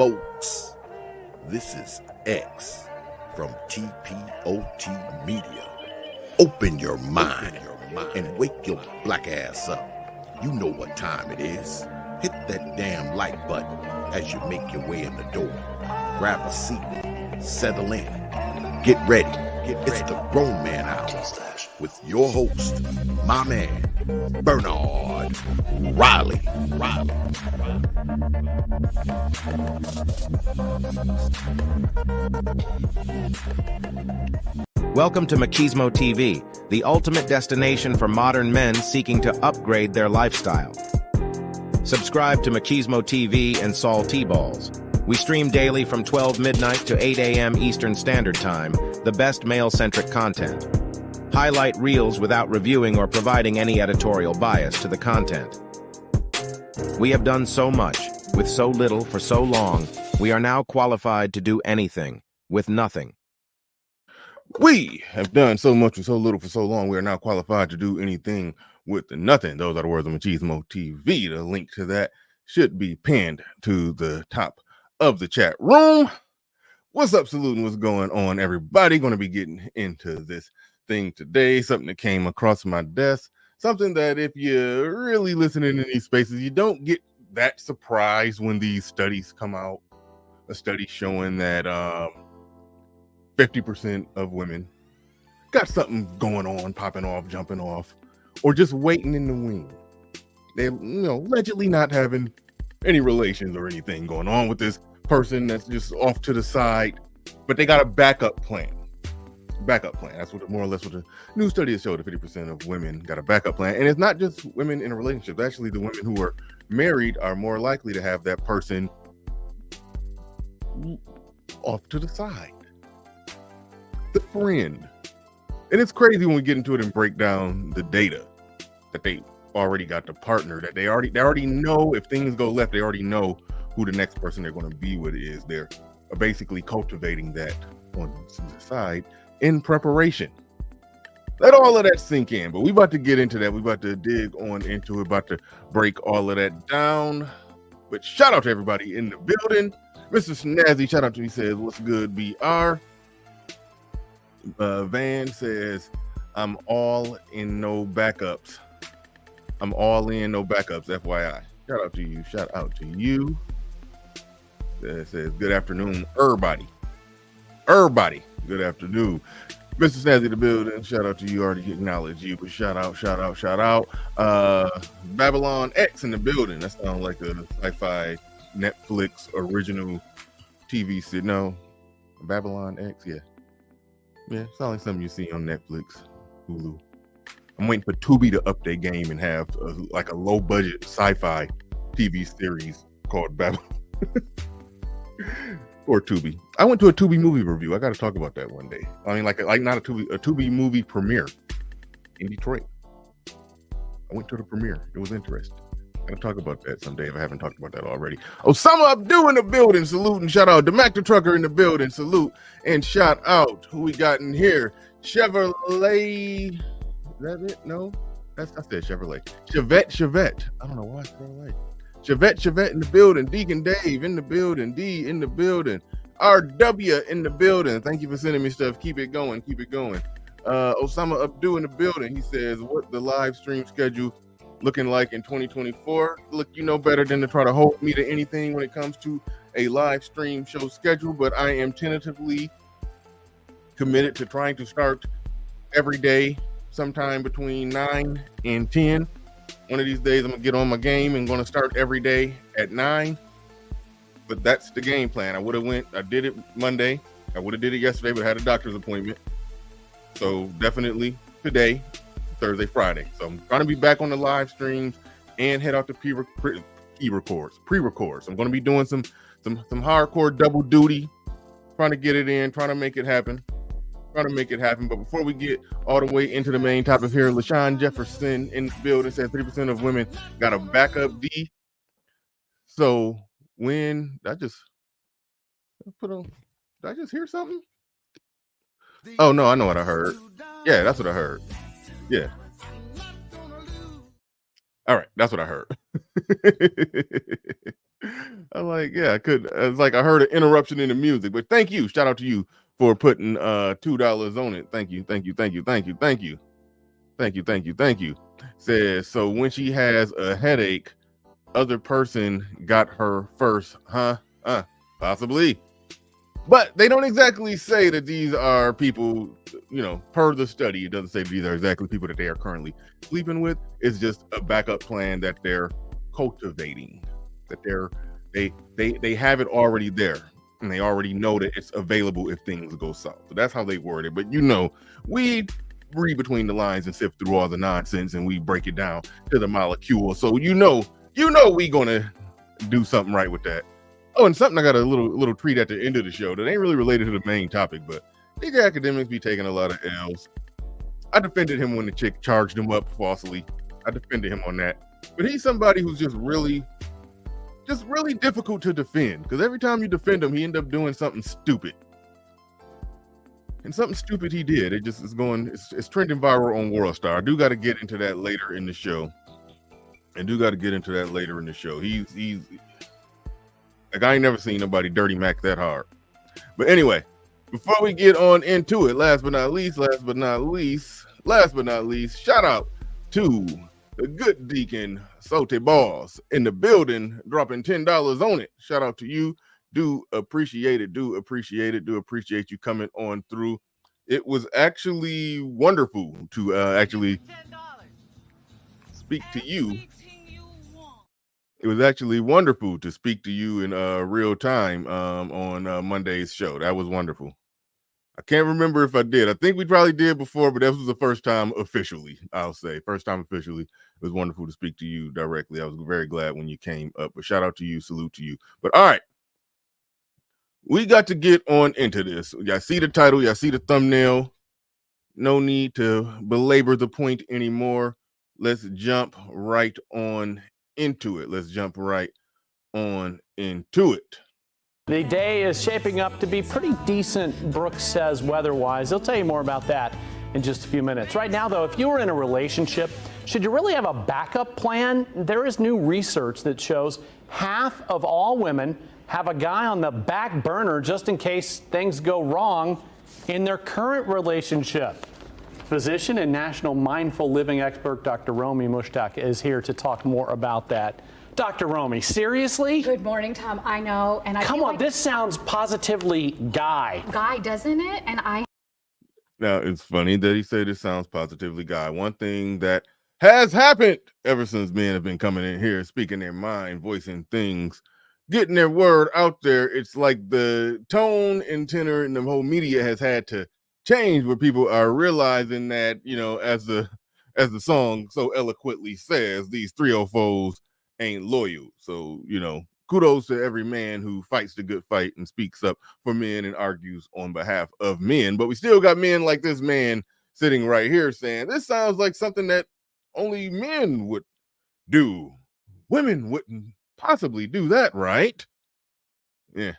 folks. This is X from TPOT Media. Open your mind and wake your black ass up. You know what time it is. Hit that damn like button as you make your way in the door. Grab a seat, settle in, get ready. It's the Grown Man Hour with your host, my man, Bernard Riley. Welcome to Machismo TV, the ultimate destination for modern men seeking to upgrade their lifestyle. Subscribe to Machismo TV and Saul T-Balls. We stream daily from 12 midnight to 8 a.m. Eastern Standard Time, the best male-centric content. Highlight reels without reviewing or providing any editorial bias to the content. We have done so much, with so little for so long, we are now qualified to do anything, with nothing. We have done so much with so little for so long, we are now qualified to do anything with nothing. Those are the words of Machismo TV. The link to that should be pinned to the top of the chat room. What's up, saluting? What's going on, everybody? Going to be getting into this thing today. Something that came across my desk. Something that if you're really listening in these spaces, you don't get that surprised when these studies come out. A study showing that 50% of women got something going on, popping off, jumping off, or just waiting in the wing. They're, allegedly not having any relations or anything going on with this person that's just off to the side, but they got a backup plan. That's what more or less what the new study has showed. That 50% of women got a backup plan, and it's not just women in a relationship. Actually, the women who are married are more likely to have that person off to the side, the friend. And it's crazy when we get into it and break down the data that they already got the partner, that they already know if things go left, they already know who the next person they're going to be with is. They're basically cultivating that on the side in preparation. Let all of that sink in, but we about to get into that. We about to dig on into it, about to break all of that down. But shout out to everybody in the building. Mr. Snazzy, shout out to you, says, what's good, BR? Van says, I'm all in, no backups. I'm all in, no backups, FYI. Shout out to you. That says, good afternoon, everybody. Good afternoon. Mr. Snazzy, the building. Shout out to you. Already acknowledged you, but shout out. Babylon X in the building. That sounds like a sci-fi Netflix original TV series. No, Babylon X, yeah. Yeah, sounds like something you see on Netflix, Hulu. I'm waiting for Tubi to up their game and have a low-budget sci-fi TV series called Babylon. Or Tubi. I went to a Tubi movie review. I got to talk about that one day. I mean, like not a Tubi movie premiere in Detroit. I went to the premiere. It was interesting. I'm gonna talk about that someday if I haven't talked about that already. Osama Abdu in the building, salute and shout out. The Mac the Trucker in the building, salute and shout out. Who we got in here? Chevrolet. Is that it? No, I said Chevrolet. Chevette. I don't know why Chevrolet. Chevette in the building. Deacon Dave in the building. D in the building. RW in the building. Thank you for sending me stuff. Keep it going. Osama Abdu in the building. He says, what the live stream schedule looking like in 2024? Look, you know better than to try to hold me to anything when it comes to a live stream show schedule, but I am tentatively committed to trying to start every day sometime between 9 and 10. One of these days I'm gonna get on my game and gonna start every day at 9. But that's the game plan. I did it Monday. I would have did it yesterday, but I had a doctor's appointment. So definitely today, Thursday, Friday. So I'm trying to be back on the live streams and head out to pre-records. I'm going to be doing some hardcore double duty, trying to get it in, trying to make it happen. But before we get all the way into the main topic here, LaShawn Jefferson in the building said 3% of women got a backup D. So when did I just hear something? Oh no, I know what I heard. Yeah, that's what I heard. Yeah. All right, that's what I heard. I'm like, yeah, I could. It's like I heard an interruption in the music, but thank you. Shout out to you for putting $2 on it. Thank you. Says, so when she has a headache, other person got her first, huh? Possibly. But they don't exactly say that these are people, per the study, it doesn't say these are exactly people that they are currently sleeping with. It's just a backup plan that they're cultivating, that they have it already there, and they already know that it's available if things go south. So that's how they word it. But we read between the lines and sift through all the nonsense, and we break it down to the molecule. So we gonna do something right with that. Oh, and something I got a little treat at the end of the show that ain't really related to the main topic, but these Akademiks be taking a lot of L's. I defended him when the chick charged him up falsely. I defended him on that. But he's somebody who's just really difficult to defend, because every time you defend him, he end up doing something stupid. And something stupid he did. It just is it's trending viral on World Star. I do got to get into that later in the show. He's like, I ain't never seen nobody dirty Mac that hard. But anyway, before we get on into it, last but not least, shout out to the good deacon Sote Balls in the building, dropping $10 on it. Shout out to you. Do appreciate it. Do appreciate you coming on through. It was actually wonderful to actually speak to you. It was actually wonderful to speak to you in real time on Monday's show. That was wonderful. I can't remember if I did. I think we probably did before, but that was the first time officially, I'll say. First time officially. It was wonderful to speak to you directly. I was very glad when you came up. But shout out to you. Salute to you. But all right. We got to get on into this. Y'all see the title. Y'all see the thumbnail. No need to belabor the point anymore. Let's jump right on into it. The day is shaping up to be pretty decent, Brooks says, weather-wise. He'll tell you more about that in just a few minutes. Right now, though, if you were in a relationship, should you really have a backup plan? There is new research that shows half of all women have a guy on the back burner just in case things go wrong in their current relationship. Physician and national mindful living expert Dr. Romy Mushtaq is here to talk more about that. Dr. Romy, seriously? Good morning, Tom. I know, and Come on, this sounds positively guy. Guy, doesn't it? Now, it's funny that he said it sounds positively guy. One thing that has happened ever since men have been coming in here, speaking their mind, voicing things, getting their word out there, it's like the tone and tenor and the whole media has had to change, where people are realizing that, as the song so eloquently says, these 304s ain't loyal. So, kudos to every man who fights the good fight and speaks up for men and argues on behalf of men. But we still got men like this man sitting right here saying, this sounds like something that only men would do. Women wouldn't possibly do that, right? Yeah.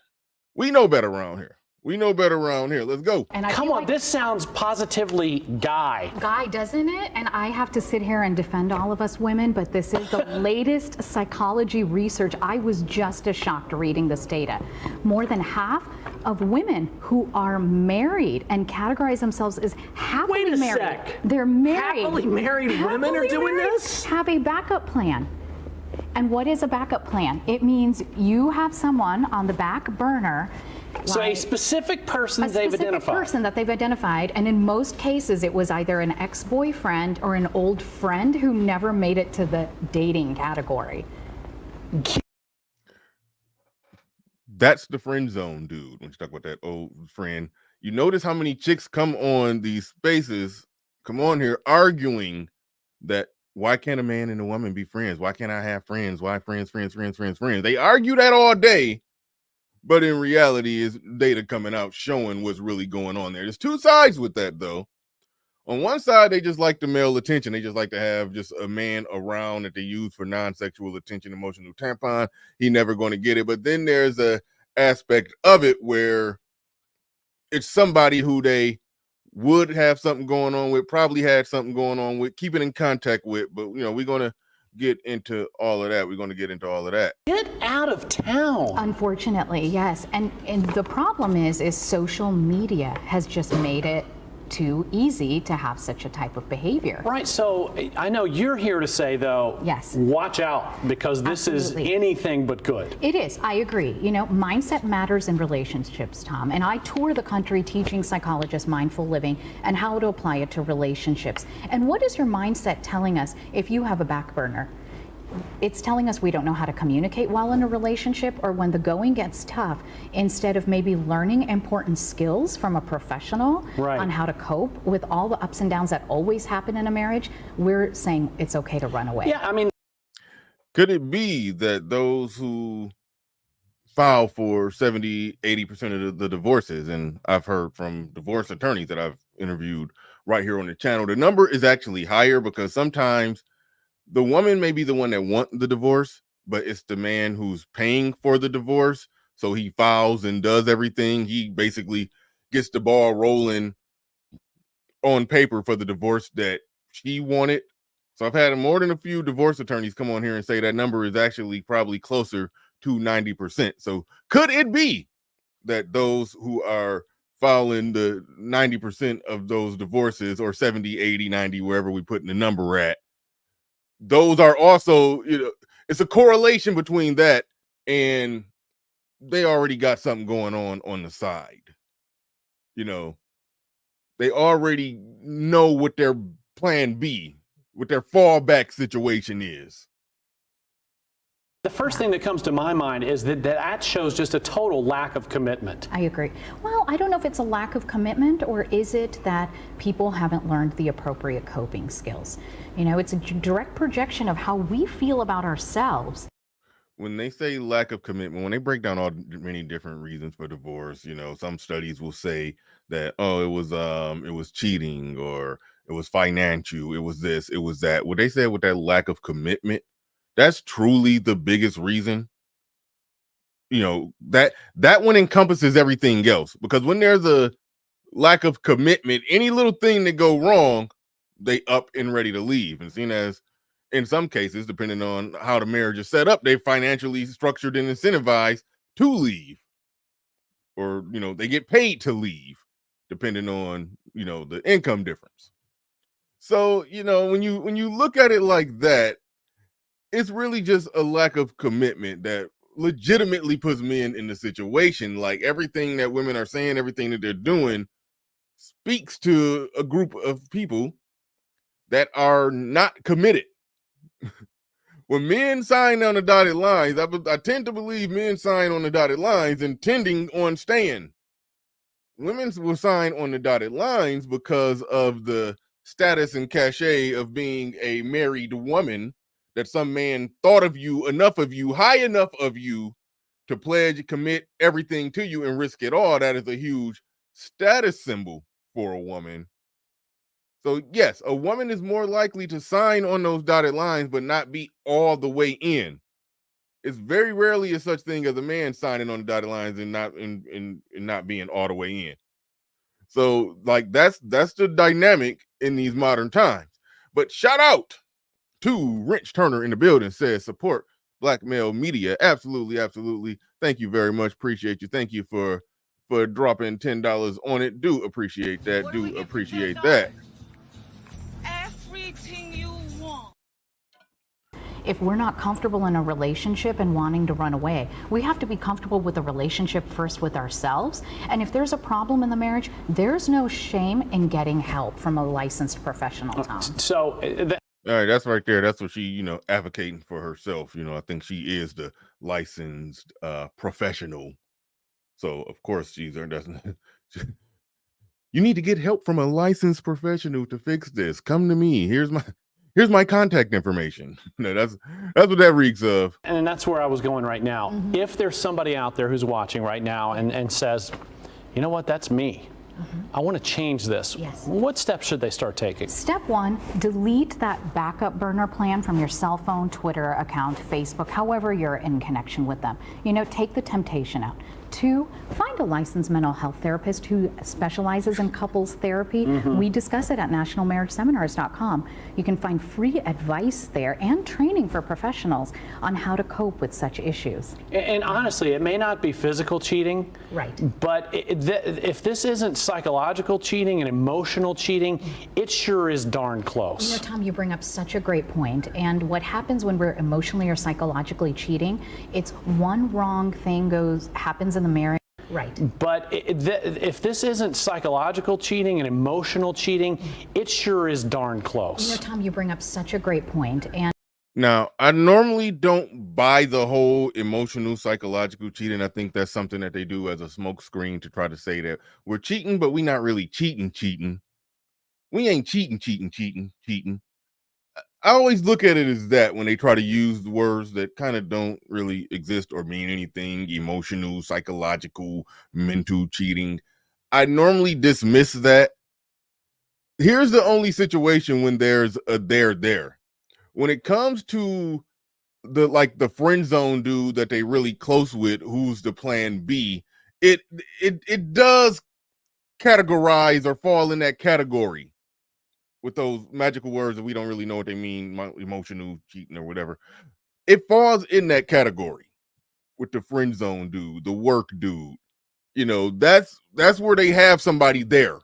We know better around here. Let's go. Come on, this sounds positively guy. Guy, doesn't it? And I have to sit here and defend all of us women, but this is the latest psychology research. I was just as shocked reading this data. More than half of women who are married and categorize themselves as happily married. Wait a sec. They're married. Happily married women are doing this? Have a backup plan. And what is a backup plan? It means you have someone on the back burner. So a specific person they've identified. And in most cases, it was either an ex-boyfriend or an old friend who never made it to the dating category. That's the friend zone, dude. When you talk about that old friend, you notice how many chicks come on these spaces, come on here arguing that why can't a man and a woman be friends? Why can't I have friends? Why friends? They argue that all day. But in reality, is data coming out showing what's really going on there. There's two sides with that, though. On one side, they just like the male attention. They just like to have just a man around that they use for non-sexual attention, emotional tampon. He never going to get it. But then there's a aspect of it where it's somebody who they would have something going on with, probably had something going on with, keep it in contact with. But, we're going to get into all of that. We're going to get into all of that. Get out of town. Unfortunately, yes. And the problem is social media has just made it too easy to have such a type of behavior. Right. So I know you're here to say, though, yes, watch out, because this Absolutely. is anything but good. It is. I agree. You know, mindset matters in relationships, Tom. And I tour the country teaching psychologists mindful living and how to apply it to relationships. And what is your mindset telling us if you have a back burner? It's telling us we don't know how to communicate well in a relationship, or when the going gets tough, instead of maybe learning important skills from a professional on how to cope with all the ups and downs that always happen in a marriage, we're saying it's okay to run away. Yeah, I mean, could it be that those who file for 70-80% of the divorces, and I've heard from divorce attorneys that I've interviewed right here on the channel, the number is actually higher, because sometimes the woman may be the one that wants the divorce, but it's the man who's paying for the divorce. So he files and does everything. He basically gets the ball rolling on paper for the divorce that she wanted. So I've had more than a few divorce attorneys come on here and say that number is actually probably closer to 90%. So could it be that those who are filing the 90% of those divorces, or 70, 80, 90, wherever we put in the number at, those are also, you know, it's a correlation between that and they already got something going on the side. You know, they already know what their plan B, what their fallback situation is. The first thing that comes to my mind is that shows just a total lack of commitment. I agree. Well, I don't know if it's a lack of commitment, or is it that people haven't learned the appropriate coping skills? You know, it's a direct projection of how we feel about ourselves. When they say lack of commitment, when they break down all many different reasons for divorce, you know, some studies will say that, oh, it was cheating, or it was financial, it was this, it was that. What they said with that lack of commitment, that's truly the biggest reason. You know, that one encompasses everything else, because when there's a lack of commitment, any little thing that go wrong, they up and ready to leave. And seen as, in some cases, depending on how the marriage is set up, they financially structured and incentivized to leave, or, you know, they get paid to leave, depending on, you know, the income difference. So, you know, when you look at it like that, it's really just a lack of commitment that legitimately puts men in the situation. Like, everything that women are saying, everything that they're doing speaks to a group of people that are not committed. When men sign on the dotted lines, I tend to believe men sign on the dotted lines intending on staying. Women will sign on the dotted lines because of the status and cachet of being a married woman, that some man thought of you, enough of you, high enough of you to pledge, commit everything to you and risk it all. That is a huge status symbol for a woman. So yes, a woman is more likely to sign on those dotted lines, but not be all the way in. It's very rarely a such thing as a man signing on the dotted lines and not being all the way in. So, like, that's the dynamic in these modern times. But shout out to Rich Turner in the building, says support Black male media. Absolutely, absolutely. Thank you very much. Appreciate you. Thank you for dropping $10 on it. Do appreciate that. Do appreciate that. Everything you want. If we're not comfortable in a relationship and wanting to run away, we have to be comfortable with the relationship first with ourselves. And if there's a problem in the marriage, there's no shame in getting help from a licensed professional, Tom. So all right, that's right there. That's what she, you know, advocating for herself. You know, I think she is the licensed professional. So of course she's doesn't. You need to get help from a licensed professional to fix this. Come to me. Here's my contact information. No, that's what that reeks of. And that's where I was going right now. Mm-hmm. If there's somebody out there who's watching right now and says, you know what, that's me. I want to change this. Yes. What steps should they start taking? Step one, delete that backup burner plan from your cell phone, Twitter account, Facebook, however you're in connection with them. You know, take the temptation out. 2, find a licensed mental health therapist who specializes in couples therapy. We discuss it at nationalmarriageseminars.com. You can find free advice there and training for professionals on how to cope with such issues. And honestly, it may not be physical cheating, right? But if this isn't psychological cheating and emotional cheating, it sure is darn close. You know, Tom, you bring up such a great point. And what happens when we're emotionally or psychologically cheating, it's one wrong thing happens in the marriage. Right. But if this isn't psychological cheating and emotional cheating, it sure is darn close. You know, Tom, you bring up such a great point. And now, I normally don't buy the whole emotional, psychological cheating. I think that's something that they do as a smokescreen to try to say that we're cheating, but we're not really cheating. We ain't cheating. I always look at it as that when they try to use words that kind of don't really exist or mean anything, emotional, psychological, mental cheating. I normally dismiss that. Here's the only situation when there's a there. When it comes to the friend zone dude that they really close with, who's the plan B, it does categorize or fall in that category with those magical words that we don't really know what they mean, emotional cheating or whatever. It falls in that category with the friend zone dude, the work dude. You know, that's where they have somebody there.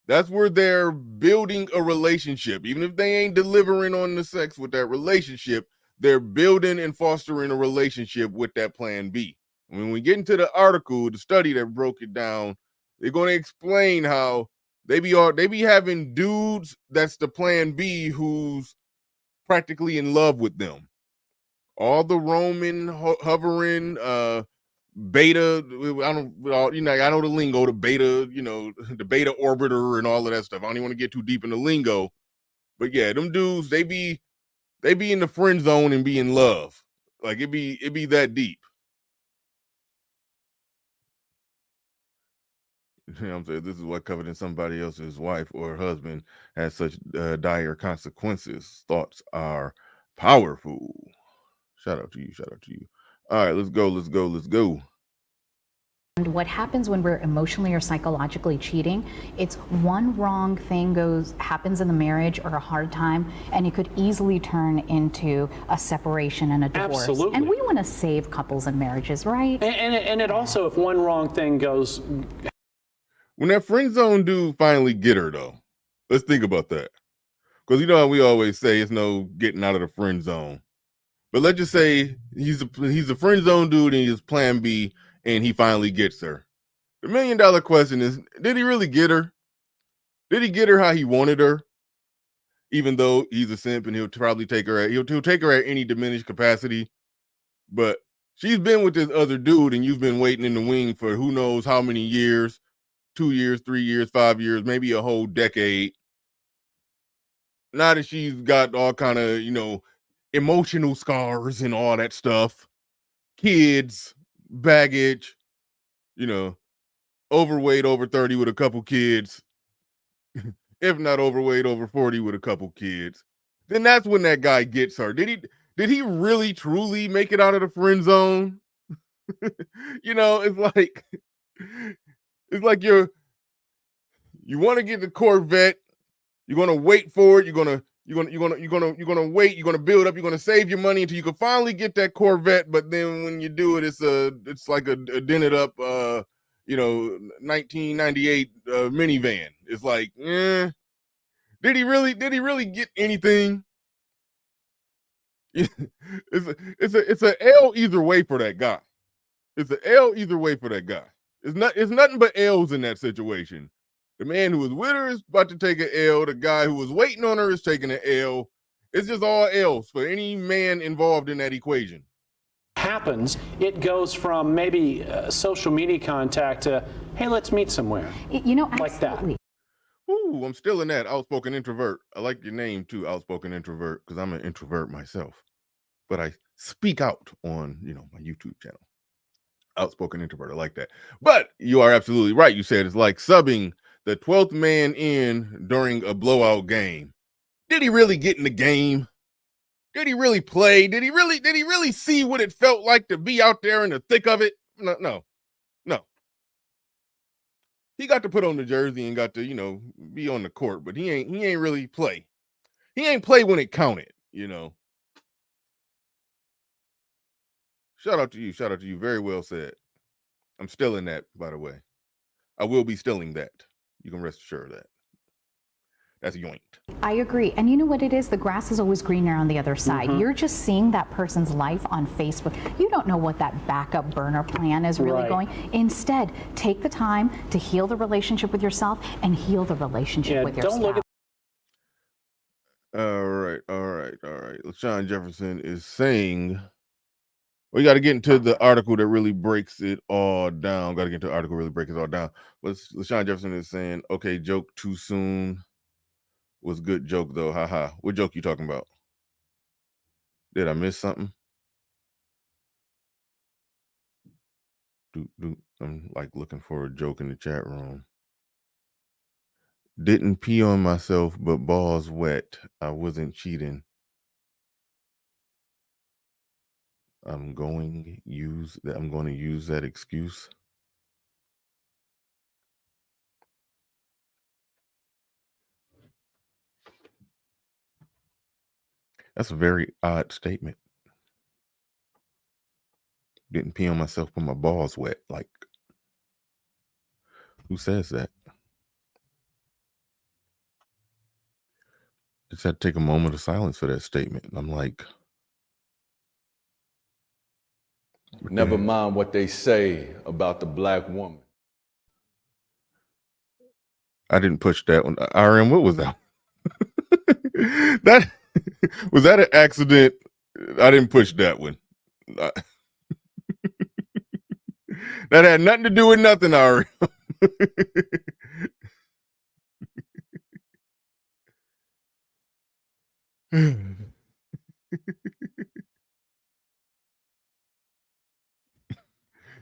That's where they're building a relationship. Even if they ain't delivering on the sex with that relationship, they're building and fostering a relationship with that plan B. When we get into the article, the study that broke it down, they're going to explain how they be having dudes that's the plan B who's practically in love with them. All the roaming, hovering, beta, I know the lingo, the beta, the beta orbiter and all of that stuff. I don't even want to get too deep in the lingo, but yeah, them dudes, they be in the friend zone and be in love. Like it be that deep. You know what I'm saying? This is what coveting somebody else's wife or husband has such dire consequences. Thoughts are powerful. Shout out to you. All right, let's go. And what happens when we're emotionally or psychologically cheating, it's one wrong thing happens in the marriage or a hard time, and it could easily turn into a separation and a divorce. Absolutely. And we want to save couples and marriages, right? And it also, if one wrong thing goes... When that friend zone dude finally get her, though, let's think about that. Because you know how we always say it's no getting out of the friend zone. But let's just say he's a friend zone dude and he's plan B and he finally gets her. The $1 million question is, did he really get her? Did he get her how he wanted her? Even though he's a simp and he'll probably take her at any diminished capacity. But she's been with this other dude and you've been waiting in the wing for who knows how many years, 2 years, 3 years, 5 years, maybe a whole decade. Now that she's got all kind of, emotional scars and all that stuff, kids, baggage, overweight, over 30 with a couple kids, if not overweight, over 40 with a couple kids, then that's when that guy gets her. Did he really truly make it out of the friend zone? It's like you want to get the Corvette, you're going to wait for it, you're going to wait, you're going to build up, you're going to save your money until you can finally get that Corvette, but then when you do it, it's like a dented up 1998 minivan. It's like, did he really get anything? It's a L either way for that guy. It's an L either way for that guy. It's nothing but L's in that situation. The man who was with her is about to take an L. The guy who was waiting on her is taking an L. It's just all L's for any man involved in that equation. Happens, it goes from maybe social media contact to, hey, let's meet somewhere. Like that. Ooh, I'm still in that outspoken introvert. I like your name too, outspoken introvert, because I'm an introvert myself. But I speak out on, my YouTube channel. Outspoken introvert, I like that. But you are absolutely right. You said it's like subbing the 12th man in during a blowout game. Did he really get in the game? Did he really play? Did he really see what it felt like to be out there in the thick of it? No. he got to put on the jersey and got to, be on the court, but he ain't really play. He ain't play when it counted, Shout out to you. Shout out to you. Very well said. I'm stealing that, by the way. I will be stealing that. You can rest assured of that. That's yoinked. I agree. And you know what it is? The grass is always greener on the other side. You're just seeing that person's life on Facebook. You don't know what that backup burner plan is really going. Instead, take the time to heal the relationship with yourself and heal the relationship with your spouse. All right. LaShawn Jefferson is saying, we got to get into the article that really breaks it all down. But LaShawn Jefferson is saying, okay, joke too soon. Was good joke though. Haha. What joke you talking about? Did I miss something? I'm like looking for a joke in the chat room. Didn't pee on myself, but balls wet. I wasn't cheating. I'm going to use that excuse. That's a very odd statement. Didn't pee on myself, but my balls wet. Like, who says that? Just had to take a moment of silence for that statement. I'm like, never mind what they say about the black woman. I didn't push that one. RM, what was that? That was that an accident? I didn't push that one. That had nothing to do with nothing, RM.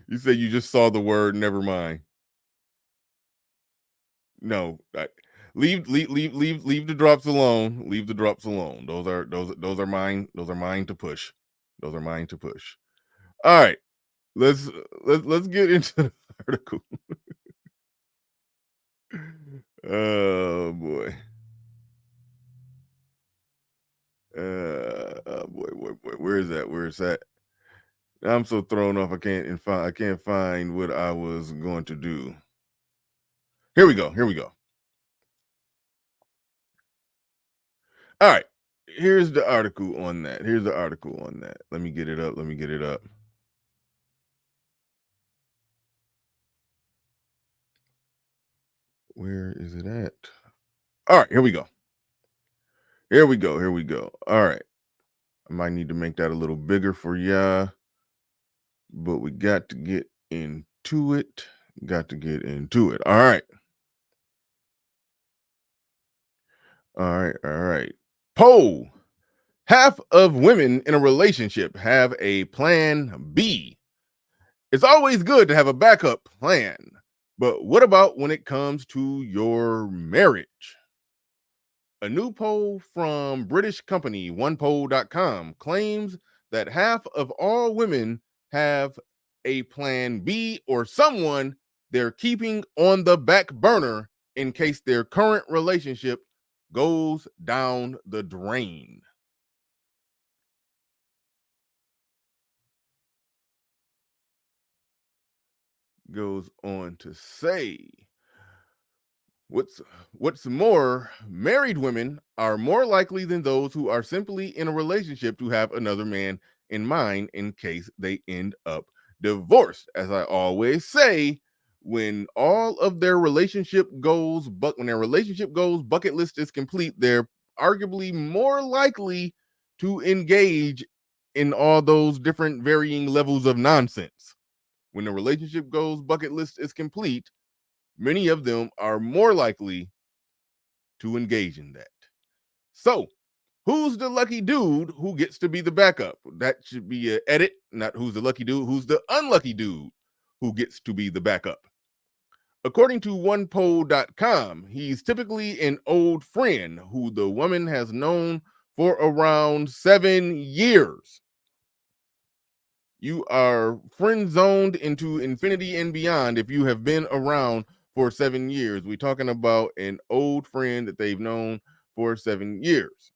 You said you just saw the word, never mind. No, leave the drops alone. Leave the drops alone. Those are mine. Those are mine to push. Those are mine to push. All right. Let's get into the article. Oh boy. Boy. Where is that? I'm so thrown off. I can't find what I was going to do. Here we go. All right. Here's the article on that. Let me get it up. Where is it at? All right, here we go. All right. I might need to make that a little bigger for ya, but we got to get into it. All right. Poll. Half of women in a relationship have a plan B. It's always good to have a backup plan, but what about when it comes to your marriage? A new poll from British company onepoll.com claims that half of all women have a plan B or someone they're keeping on the back burner in case their current relationship goes down the drain. Goes on to say, what's more, married women are more likely than those who are simply in a relationship to have another man in mind in case they end up divorced. As I always say, when all of their relationship goals, when their relationship goals bucket list is complete, they're arguably more likely to engage in all those different varying levels of nonsense. When the relationship goals bucket list is complete, many of them are more likely to engage in that. So, who's the lucky dude who gets to be the backup? That should be an edit, not who's the lucky dude, who's the unlucky dude who gets to be the backup. According to onepoll.com, he's typically an old friend who the woman has known for around 7 years. You are friend zoned into infinity and beyond if you have been around for 7 years. We're talking about an old friend that they've known for 7 years.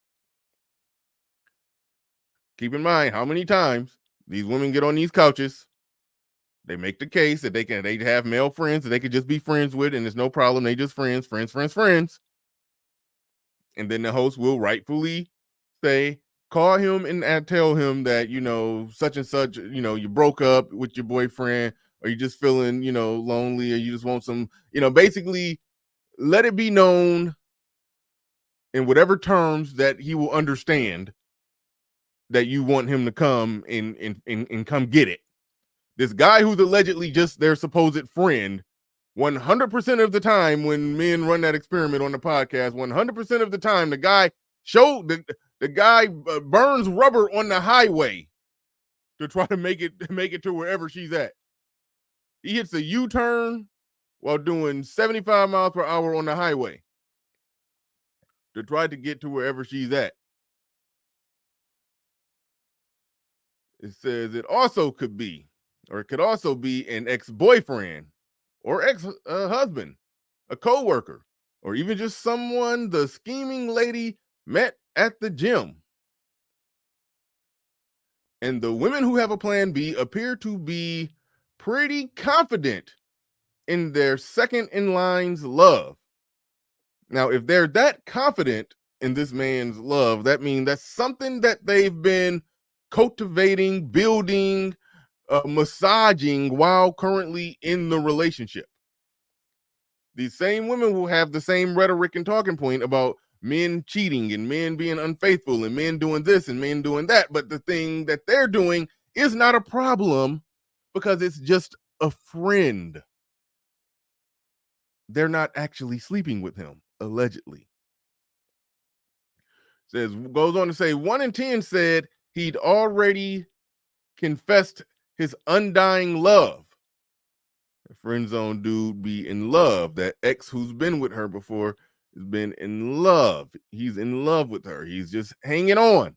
Keep in mind how many times these women get on these couches. They make the case that they have male friends that they could just be friends with, and there's no problem. They just friends. And then the host will rightfully say, call him and tell him that, such and such, you broke up with your boyfriend, or you're just feeling, lonely, or you just want some, basically let it be known in whatever terms that he will understand that you want him to come and come get it. This guy who's allegedly just their supposed friend, 100% of the time when men run that experiment on the podcast, 100% of the time the guy burns rubber on the highway to try to make it to wherever she's at. He hits a U-turn while doing 75 miles per hour on the highway to try to get to wherever she's at. It says it could also be an ex-boyfriend or ex-husband, a co-worker, or even just someone the scheming lady met at the gym. And the women who have a plan B appear to be pretty confident in their second in line's love. Now, if they're that confident in this man's love, that means that's something that they've been cultivating, building, massaging while currently in the relationship. These same women will have the same rhetoric and talking point about men cheating and men being unfaithful and men doing this and men doing that. But the thing that they're doing is not a problem because it's just a friend. They're not actually sleeping with him, allegedly. Goes on to say 1 in 10 said he'd already confessed his undying love. The friend zone dude be in love. That ex who's been with her before has been in love. He's in love with her. He's just hanging on.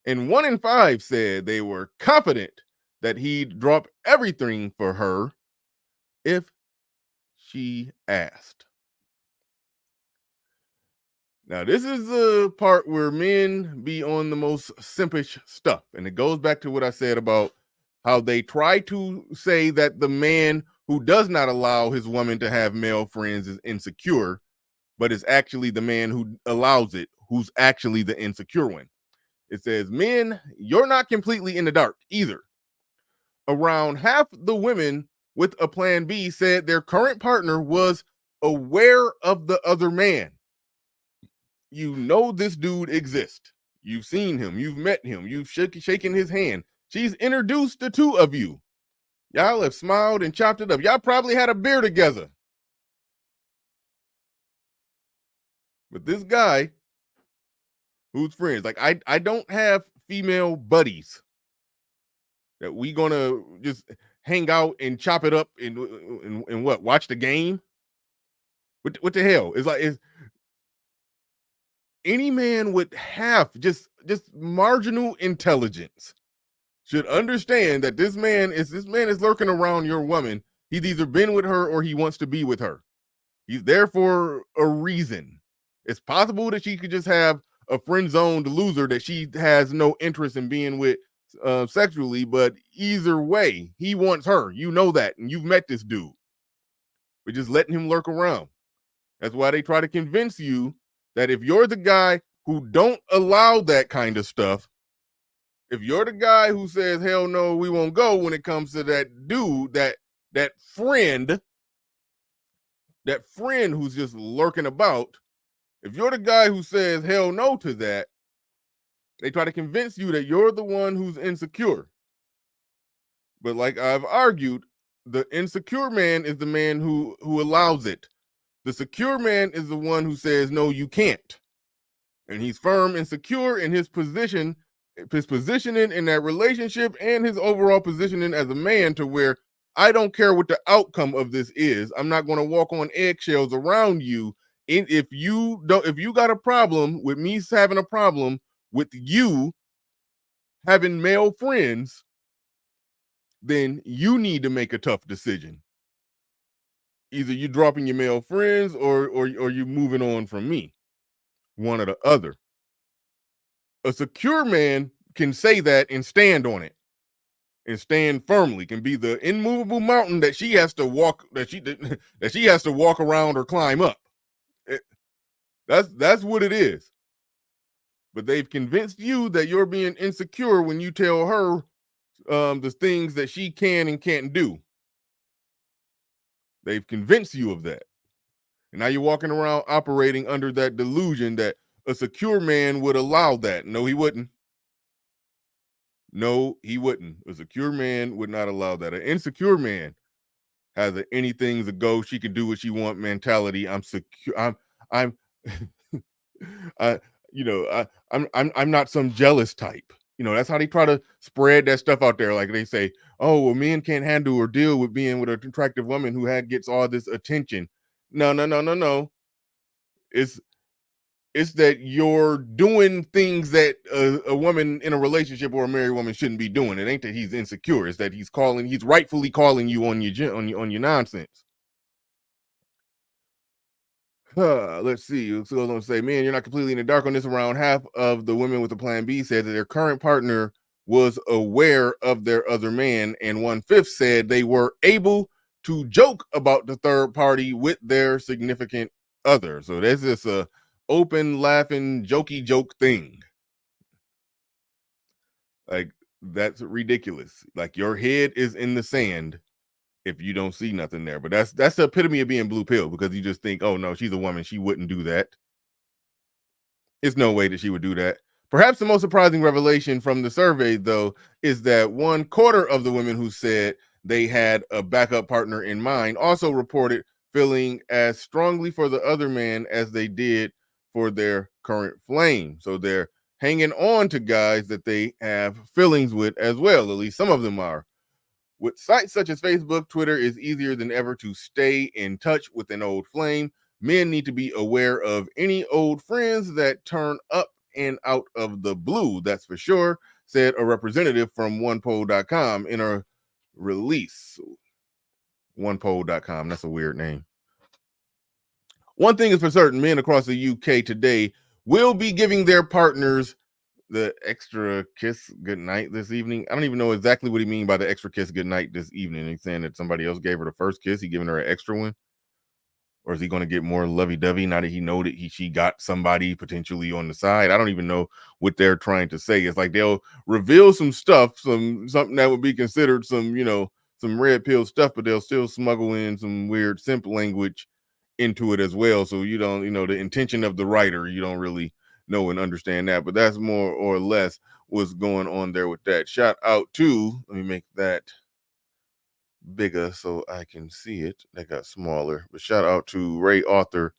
And 1 in 5 said they were confident that he'd drop everything for her if she asked. Now, this is the part where men be on the most simpish stuff. And it goes back to what I said about how they try to say that the man who does not allow his woman to have male friends is insecure, but it's actually the man who allows it who's actually the insecure one. It says, men, you're not completely in the dark either. Around half the women with a plan B said their current partner was aware of the other man. You know this dude exists. You've seen him. You've met him. You've shaken his hand. She's introduced the two of you. Y'all have smiled and chopped it up. Y'all probably had a beer together. But this guy who's friends, like I don't have female buddies that we gonna just hang out and chop it up and what, watch the game? What the hell? It's any man with half just marginal intelligence should understand that this man is lurking around your woman. He's either been with her or he wants to be with her. He's there for a reason. It's possible that she could just have a friend-zoned loser that she has no interest in being with sexually, but either way, he wants her. You know that, and you've met this dude. We're just letting him lurk around. That's why they try to convince you that if you're the guy who don't allow that kind of stuff, if you're the guy who says, hell no, we won't go when it comes to that dude, that friend who's just lurking about, if you're the guy who says hell no to that, they try to convince you that you're the one who's insecure. But like I've argued, the insecure man is the man who allows it. The secure man is the one who says, no, you can't. And he's firm and secure in his positioning in that relationship and his overall positioning as a man, to where I don't care what the outcome of this is. I'm not going to walk on eggshells around you. If you got a problem with me having a problem with you having male friends, then you need to make a tough decision. either you dropping your male friends or you moving on from me, one or the other. A secure man can say that and stand on it and stand firmly, can be the immovable mountain that she has to walk, that she has to walk around or climb up. That's what it is. But they've convinced you that you're being insecure when you tell her the things that she can and can't do. They've convinced you of that. And now you're walking around operating under that delusion that a secure man would allow that. No, he wouldn't. No, he wouldn't. A secure man would not allow that. An insecure man has an anything's a go. She can do what she want mentality. I'm secure. I'm I I'm not some jealous type. That's how they try to spread that stuff out there. Like they say, oh, well, men can't handle or deal with being with an attractive woman who gets all this attention. No. It's that you're doing things that a woman in a relationship or a married woman shouldn't be doing. It ain't that he's insecure. It's that he's rightfully calling you on your nonsense. Let's see. So I was going to say, man, you're not completely in the dark on this. Around half of the women with a plan B said that their current partner was aware of their other man, and 1/5 said they were able to joke about the third party with their significant other. So there's this open, laughing, jokey joke thing. Like, that's ridiculous. Like, your head is in the sand if you don't see nothing there. But that's the epitome of being blue pill, because you just think, oh no, she's a woman, she wouldn't do that. There's no way that she would do that. Perhaps the most surprising revelation from the survey, though, is that 1/4 of the women who said they had a backup partner in mind also reported feeling as strongly for the other man as they did for their current flame. So they're hanging on to guys that they have feelings with as well. At least some of them are. With sites such as Facebook, Twitter is easier than ever to stay in touch with an old flame. Men need to be aware of any old friends that turn up and out of the blue. That's for sure, said a representative from onepoll.com in a release. Onepoll.com, that's a weird name. One thing is for certain, men across the UK today will be giving their partners the extra kiss goodnight this evening. I don't even know exactly what he means by the extra kiss goodnight this evening. He's saying that somebody else gave her the first kiss, he giving her an extra one, or is he going to get more lovey-dovey now that he know that she got somebody potentially on the side? I don't even know what they're trying to say. It's like they'll reveal some stuff, something that would be considered some red pill stuff, but they'll still smuggle in some weird simp language into it as well. So you don't, the intention of the writer, you don't really know and understand that, but that's more or less what's going on there with that. Shout out to, let me make that bigger so I can see it. That got smaller, but shout out to Ray Arthur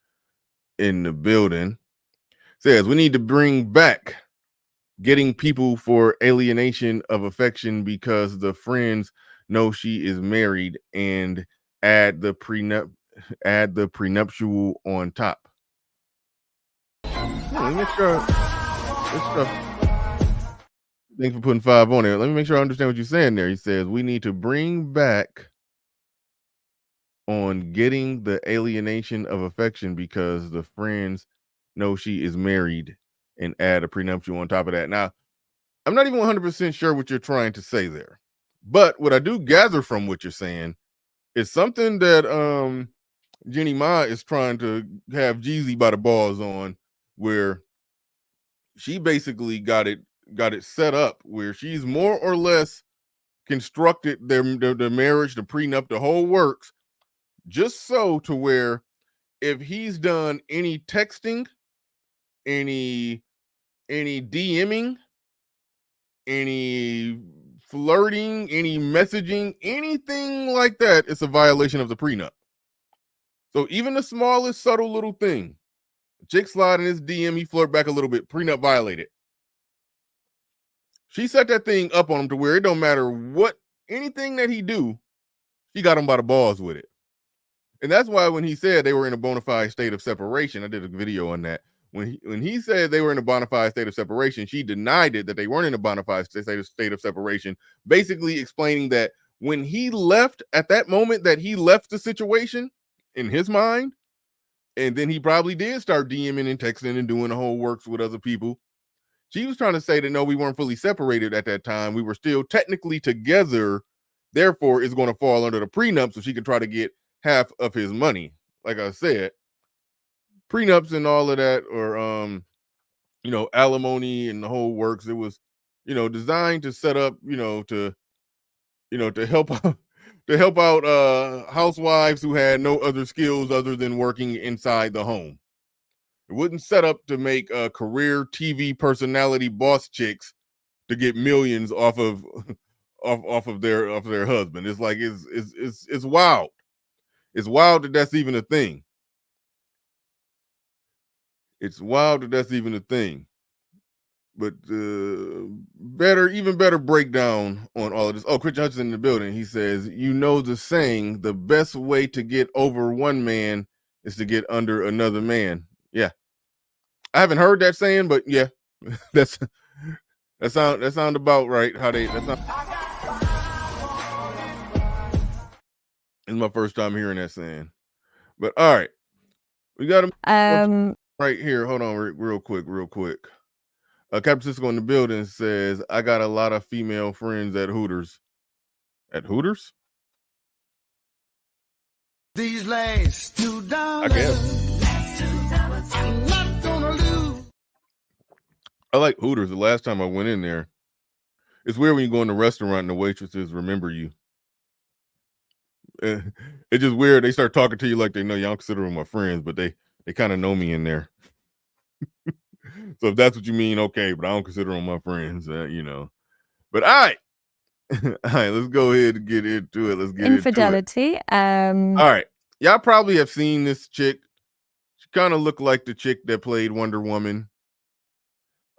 in the building. Says we need to bring back getting people for alienation of affection because the friends know she is married and add the prenuptial on top. Let me make sure. Thanks for putting 5 on there. Let me make sure I understand what you're saying there. He says we need to bring back on getting the alienation of affection because the friends know she is married and add a prenuptial on top of that. Now, I'm not even 100% sure what you're trying to say there, but what I do gather from what you're saying is something that Jenny Ma is trying to have Jeezy by the balls on, where she basically got it set up where she's more or less constructed their marriage, the prenup, the whole works, just so to where if he's done any texting, any DMing, any flirting, any messaging, anything like that, it's a violation of the prenup. So even the smallest subtle little thing, chick slide in his DM, he flirt back a little bit, prenup violated. She set that thing up on him to where it don't matter what, anything that he do, she got him by the balls with it. And that's why when he said they were in a bona fide state of separation, I did a video on that. When he said they were in a bona fide state of separation, she denied it, that they weren't in a bona fide state of separation, basically explaining that when he left, at that moment that he left the situation, in his mind. And then he probably did start DMing and texting and doing the whole works with other people. She was trying to say that no, we weren't fully separated at that time. We were still technically together. Therefore, it's going to fall under the prenup so she can try to get half of his money. Like I said, prenups and all of that, or alimony and the whole works. It was, designed to set up, to help out to help out housewives who had no other skills other than working inside the home. It wasn't set up to make career TV personality boss chicks to get millions off of off of their husband. It's like it's wild. It's wild that that's even a thing. It's wild that that's even a thing. But even better breakdown on all of this. Oh, Christian Hutchinson in the building. He says, the saying, the best way to get over one man is to get under another man. Yeah. I haven't heard that saying, but yeah, that sound about right. It's my first time hearing that saying. But all right. We got him right here. Hold on real quick. Captain Cisco in the building says, I got a lot of female friends at Hooters. At Hooters? These last $2. I guess. I'm not gonna lose. I like Hooters. The last time I went in there, it's weird when you go in the restaurant and the waitresses remember you. It's just weird. They start talking to you like they know you. I don't consider them my friends, but they kind of know me in there. So if that's what you mean, okay, but I don't consider them my friends, But all right. All right, let's go ahead and get into it. Let's get Infidelity. All right. Y'all probably have seen this chick. She kind of looked like the chick that played Wonder Woman.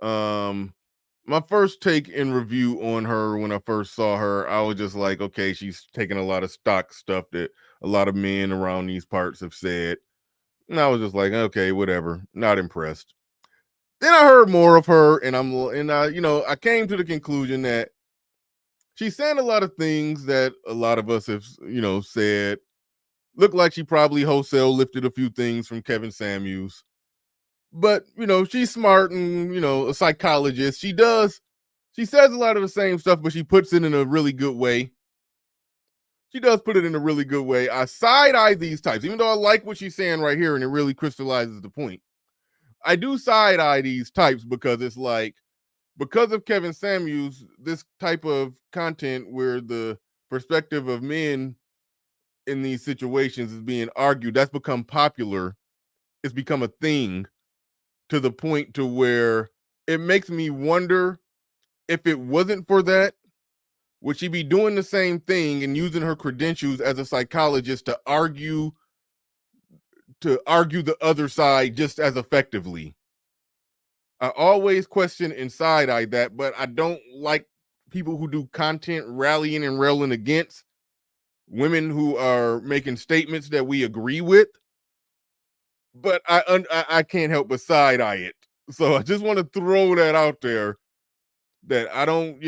My first take and review on her when I first saw her, I was just like, okay, she's taking a lot of stock stuff that a lot of men around these parts have said. And I was just like, okay, whatever. Not impressed. Then I heard more of her, and I came to the conclusion that she's saying a lot of things that a lot of us have, said. Looked like she probably wholesale lifted a few things from Kevin Samuels. But, she's smart and, a psychologist. She says a lot of the same stuff, but she puts it in a really good way. She does put it in a really good way. I side-eye these types, even though I like what she's saying right here, and it really crystallizes the point. I do side-eye these types because it's like, because of Kevin Samuels, this type of content where the perspective of men in these situations is being argued, that's become popular. It's become a thing to the point to where it makes me wonder, if it wasn't for that, would she be doing the same thing and using her credentials as a psychologist to argue the other side just as effectively? I always question and side-eye that, but I don't like people who do content rallying and railing against women who are making statements that we agree with. But I can't help but side-eye it. So I just want to throw that out there, that I don't,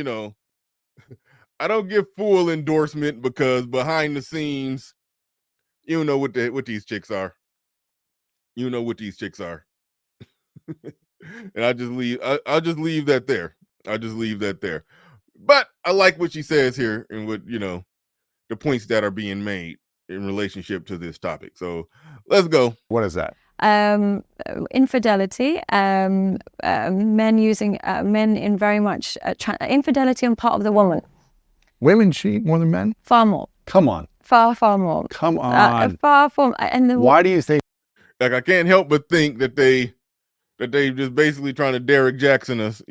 I don't give full endorsement, because behind the scenes, what these chicks are. You know what these chicks are. And I'll just leave that there. But I like what she says here, and what, the points that are being made in relationship to this topic. So let's go. What is that? Infidelity. Men using men in very much infidelity on part of the woman. Women cheat more than men? Far more. Come on. Far more. Come on. Far from. And why do you think? Like, I can't help but think that they just basically trying to Derek Jackson us,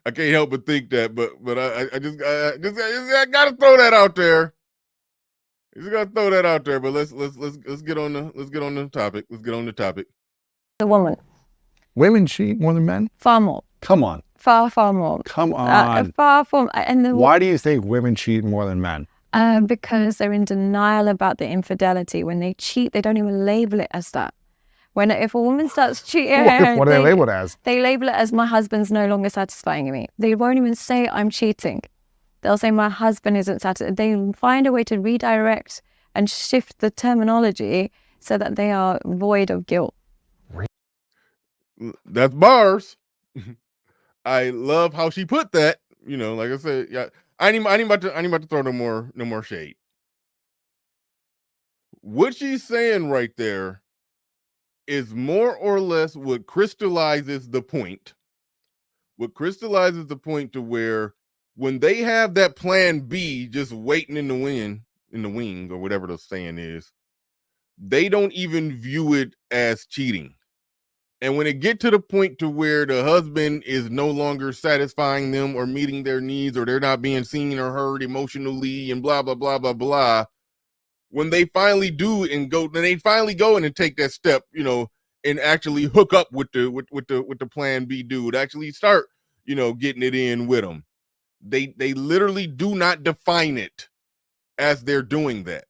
I can't help but think that, but I just gotta throw that out there. Just gotta throw that out there. But let's get on the topic. Let's get on the topic. The woman. Women cheat more than men? Far more. Come on. Far more. Come on. Far from. Why do you think women cheat more than men? Because they're in denial about the infidelity. When they cheat, they don't even label it as that. If a woman starts cheating, what do they label it as? They label it as, my husband's no longer satisfying me. They won't even say I'm cheating. They'll say, my husband isn't satisfied. They find a way to redirect and shift the terminology so that they are void of guilt. That's bars. I love how she put that. Like I said, yeah. I ain't about to throw no more shade. What she's saying right there is more or less what crystallizes the point. What crystallizes the point to where when they have that plan B just waiting in the wing, or whatever the saying is, they don't even view it as cheating. And when it get to the point to where the husband is no longer satisfying them or meeting their needs, or they're not being seen or heard emotionally and blah, blah, blah, blah, blah, when they finally do and go, then they finally go in and take that step, and actually hook up with the plan B dude, actually start, getting it in with them. They literally do not define it as they're doing that.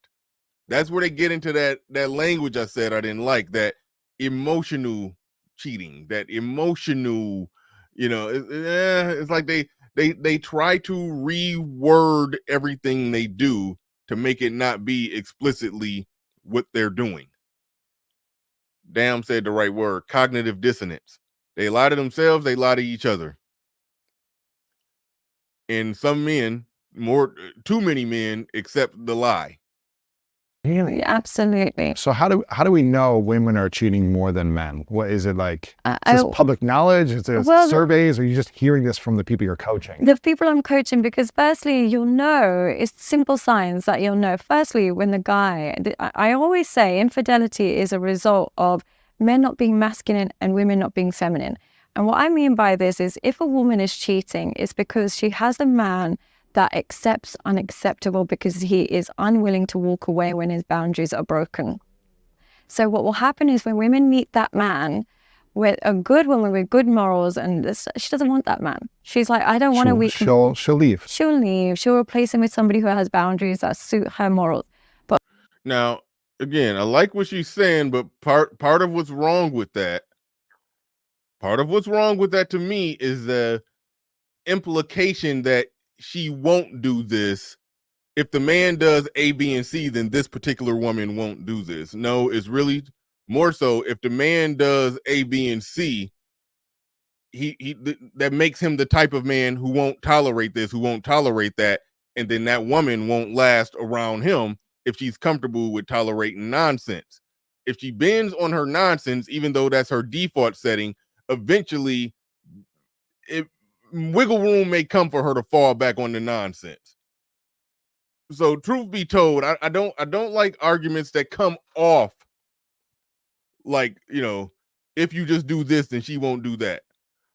That's where they get into that language I said I didn't like, that emotional cheating, that emotional, it's like they try to reword everything they do to make it not be explicitly what they're doing. Damn said the right word, cognitive dissonance. They lie to themselves, they lie to each other. And some men, too many men, accept the lie. Really? Absolutely. So how do we know women are cheating more than men? What is it like? Is this public knowledge? Is there surveys? Or are you just hearing this from the people you're coaching? The people I'm coaching, because firstly, you'll know, it's simple signs that you'll know. Firstly, when the guy, I always say infidelity is a result of men not being masculine and women not being feminine. And what I mean by this is if a woman is cheating, it's because she has a man that accepts unacceptable because he is unwilling to walk away when his boundaries are broken. So what will happen is when women meet that man, with a good woman with good morals, and she doesn't want that man. She's like, I don't want to weaken. She'll leave. She'll leave. She'll replace him with somebody who has boundaries that suit her morals. But now, again, I like what she's saying, but part of what's wrong with that, to me is the implication that she won't do this. If the man does A, B, and C, then this particular woman won't do this. No, it's really more so if the man does A, B, and C, that makes him the type of man who won't tolerate this, who won't tolerate that, and then that woman won't last around him if she's comfortable with tolerating nonsense. If she bends on her nonsense, even though that's her default setting, eventually wiggle room may come for her to fall back on the nonsense. So truth be told, I don't like arguments that come off like, if you just do this, then she won't do that.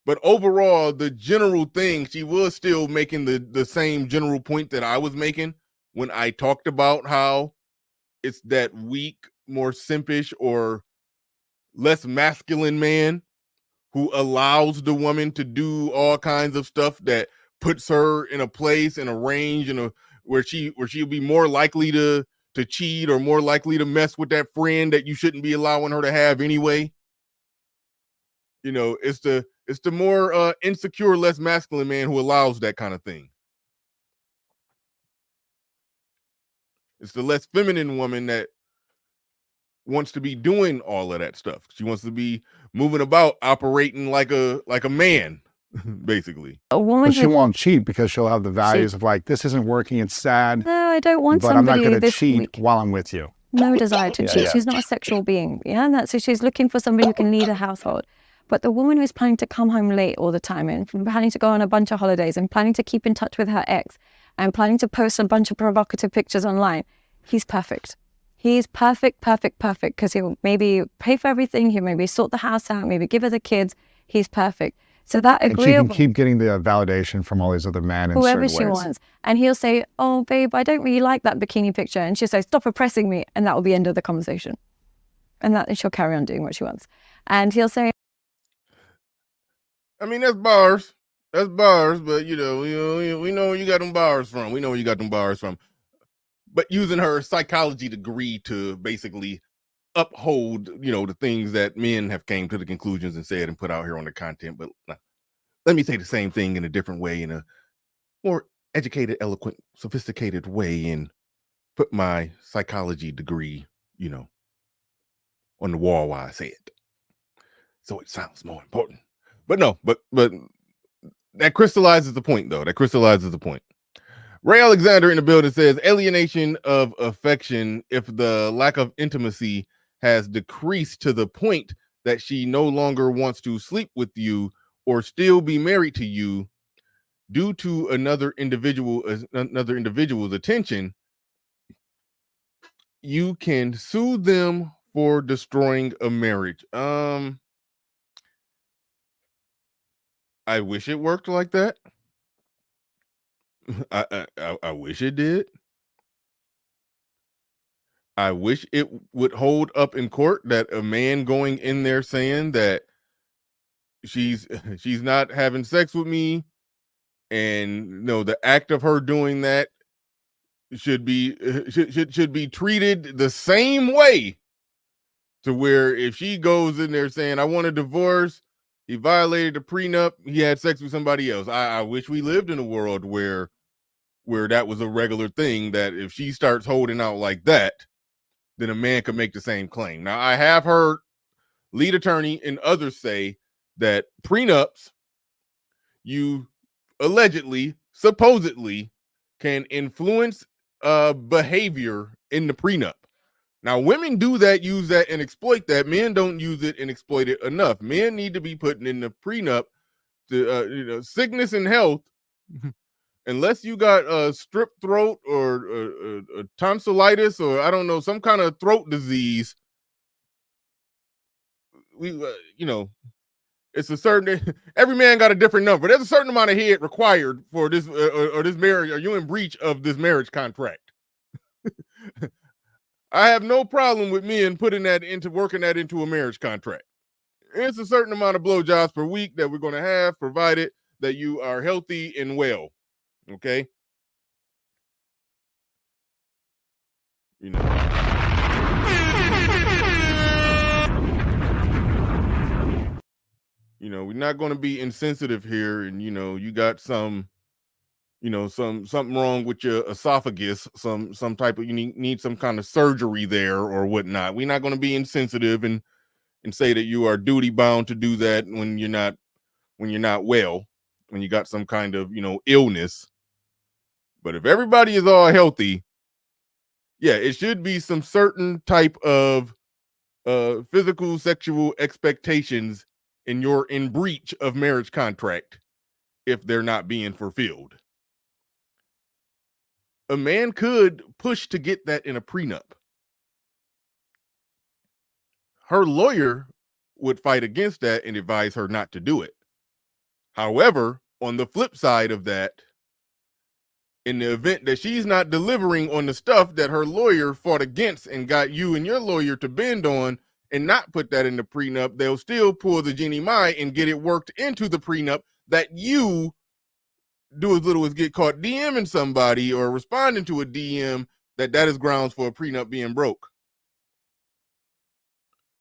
But overall, the general thing, she was still making the same general point that I was making when I talked about how it's that weak, more simpish or less masculine man who allows the woman to do all kinds of stuff that puts her in a place, in a range, where she'll be more likely to cheat or more likely to mess with that friend that you shouldn't be allowing her to have anyway. It's the more insecure, less masculine man who allows that kind of thing. It's the less feminine woman that wants to be doing all of that stuff. She wants to be moving about, operating like a man, basically. a woman But she won't cheat because she'll have the values of like, this isn't working, it's sad. No, I don't want but I'm not somebody going to this cheat weak. while I'm with you. No desire to cheat. yeah. She's not a sexual being. Yeah, and so she's looking for somebody who can lead a household. But the woman who's planning to come home late all the time and planning to go on a bunch of holidays and planning to keep in touch with her ex and planning to post a bunch of provocative pictures online, he's perfect. He's perfect, because he'll maybe pay for everything. He'll maybe sort the house out, maybe give her the kids. He's perfect. So that And she agreeable, can keep getting the validation from all these other men in whoever certain she ways. wants. And he'll say, oh, babe, I don't really like that bikini picture. And she'll say, stop oppressing me. And that will be the end of the conversation. And she'll carry on doing what she wants. And he'll say, I mean, that's bars. But we know where you got them bars from. But using her psychology degree to basically uphold, the things that men have came to the conclusions and said and put out here on the content. But let me say the same thing in a different way, in a more educated, eloquent, sophisticated way and put my psychology degree, on the wall while I say it. So it sounds more important. But no, but that crystallizes the point, though. That crystallizes the point. Ray Alexander in the building says alienation of affection if the lack of intimacy has decreased to the point that she no longer wants to sleep with you or still be married to you due to another individual's attention. You can sue them for destroying a marriage. I wish it worked like that. I wish it did. I wish it would hold up in court that a man going in there saying that she's not having sex with me, and the act of her doing that should be treated the same way, to where if she goes in there saying I want a divorce, he violated the prenup, he had sex with somebody else. I wish we lived in a world where that was a regular thing, that if she starts holding out like that, then a man could make the same claim. Now, I have heard lead attorney and others say that prenups, you allegedly, supposedly, can influence behavior in the prenup. Now, women do that, use that, and exploit that. Men don't use it and exploit it enough. Men need to be putting in the prenup to, sickness and health. Unless you got a strep throat or tonsillitis, or I don't know, some kind of throat disease, it's a certain, every man got a different number. There's a certain amount of head required for this or this marriage. Are you in breach of this marriage contract? I have no problem with men working that into a marriage contract. It's a certain amount of blowjobs per week that we're going to have, provided that you are healthy and well. Okay. We're not going to be insensitive here, and you got something wrong with your esophagus, some type of, you need some kind of surgery there or whatnot. We're not going to be insensitive and say that you are duty bound to do that when you're not well, when you got some kind of illness. But if everybody is all healthy, yeah, it should be some certain type of physical, sexual expectations in breach of marriage contract if they're not being fulfilled. A man could push to get that in a prenup. Her lawyer would fight against that and advise her not to do it. However, on the flip side of that, in the event that she's not delivering on the stuff that her lawyer fought against and got you and your lawyer to bend on and not put that in the prenup, they'll still pull the Jeannie Mai and get it worked into the prenup that you do as little as get caught DMing somebody or responding to a DM that is grounds for a prenup being broke.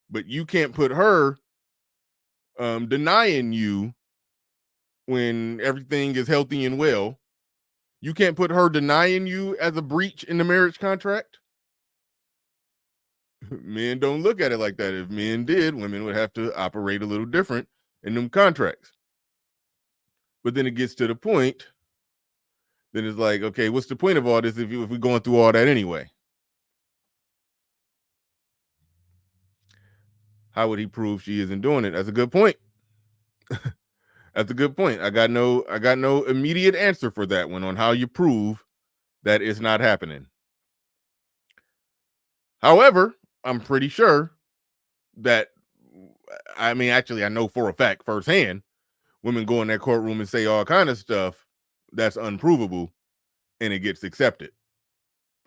But you can't put her denying you when everything is healthy and well. You can't put her denying you as a breach in the marriage contract. Men don't look at it like that. If men did, women would have to operate a little different in them contracts. But then it gets to the point, then it's like, okay, what's the point of all this if we're going through all that anyway? How would he prove she isn't doing it? That's a good point. That's a good point. I got no immediate answer for that one on how you prove that it's not happening. However, I'm pretty sure that, actually, I know for a fact firsthand, women go in that courtroom and say all kind of stuff that's unprovable, and it gets accepted.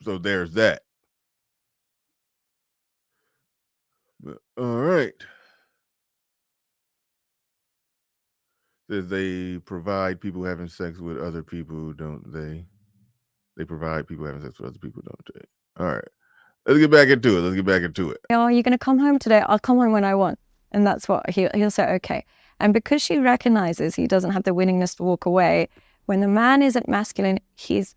So there's that. But, all right. Says they provide people having sex with other people, don't they? They provide people having sex with other people, don't they? All right. Let's get back into it. Oh, you're going to come home today? I'll come home when I want. And that's what he'll say, okay. And because she recognizes he doesn't have the willingness to walk away, when the man isn't masculine, his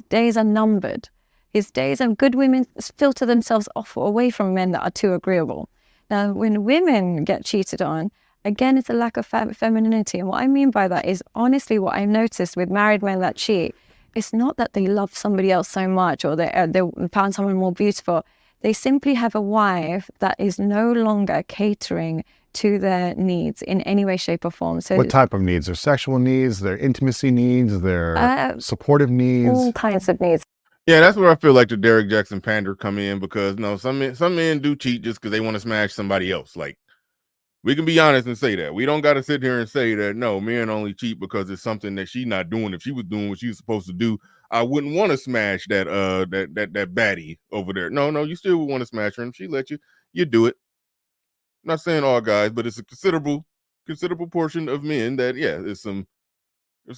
days are numbered. His days, and good women filter themselves off away from men that are too agreeable. Now, when women get cheated on, again, it's a lack of femininity. And what I mean by that is, honestly, what I've noticed with married men that cheat, it's not that they love somebody else so much or they found someone more beautiful. They simply have a wife that is no longer catering to their needs in any way, shape, or form. So, what type of needs? Their sexual needs, their intimacy needs, their supportive needs? All kinds of needs. Yeah, that's where I feel like the Derek Jackson pander come in, because no, some men do cheat just because they want to smash somebody else. Like, we can be honest and say that. We don't got to sit here and say that, no, men only cheat because it's something that she's not doing. If she was doing what she was supposed to do, I wouldn't want to smash that that baddie over there. No, you still would want to smash her, and if she let you, you do it. I'm not saying all guys, but it's a considerable portion of men that, yeah, there's some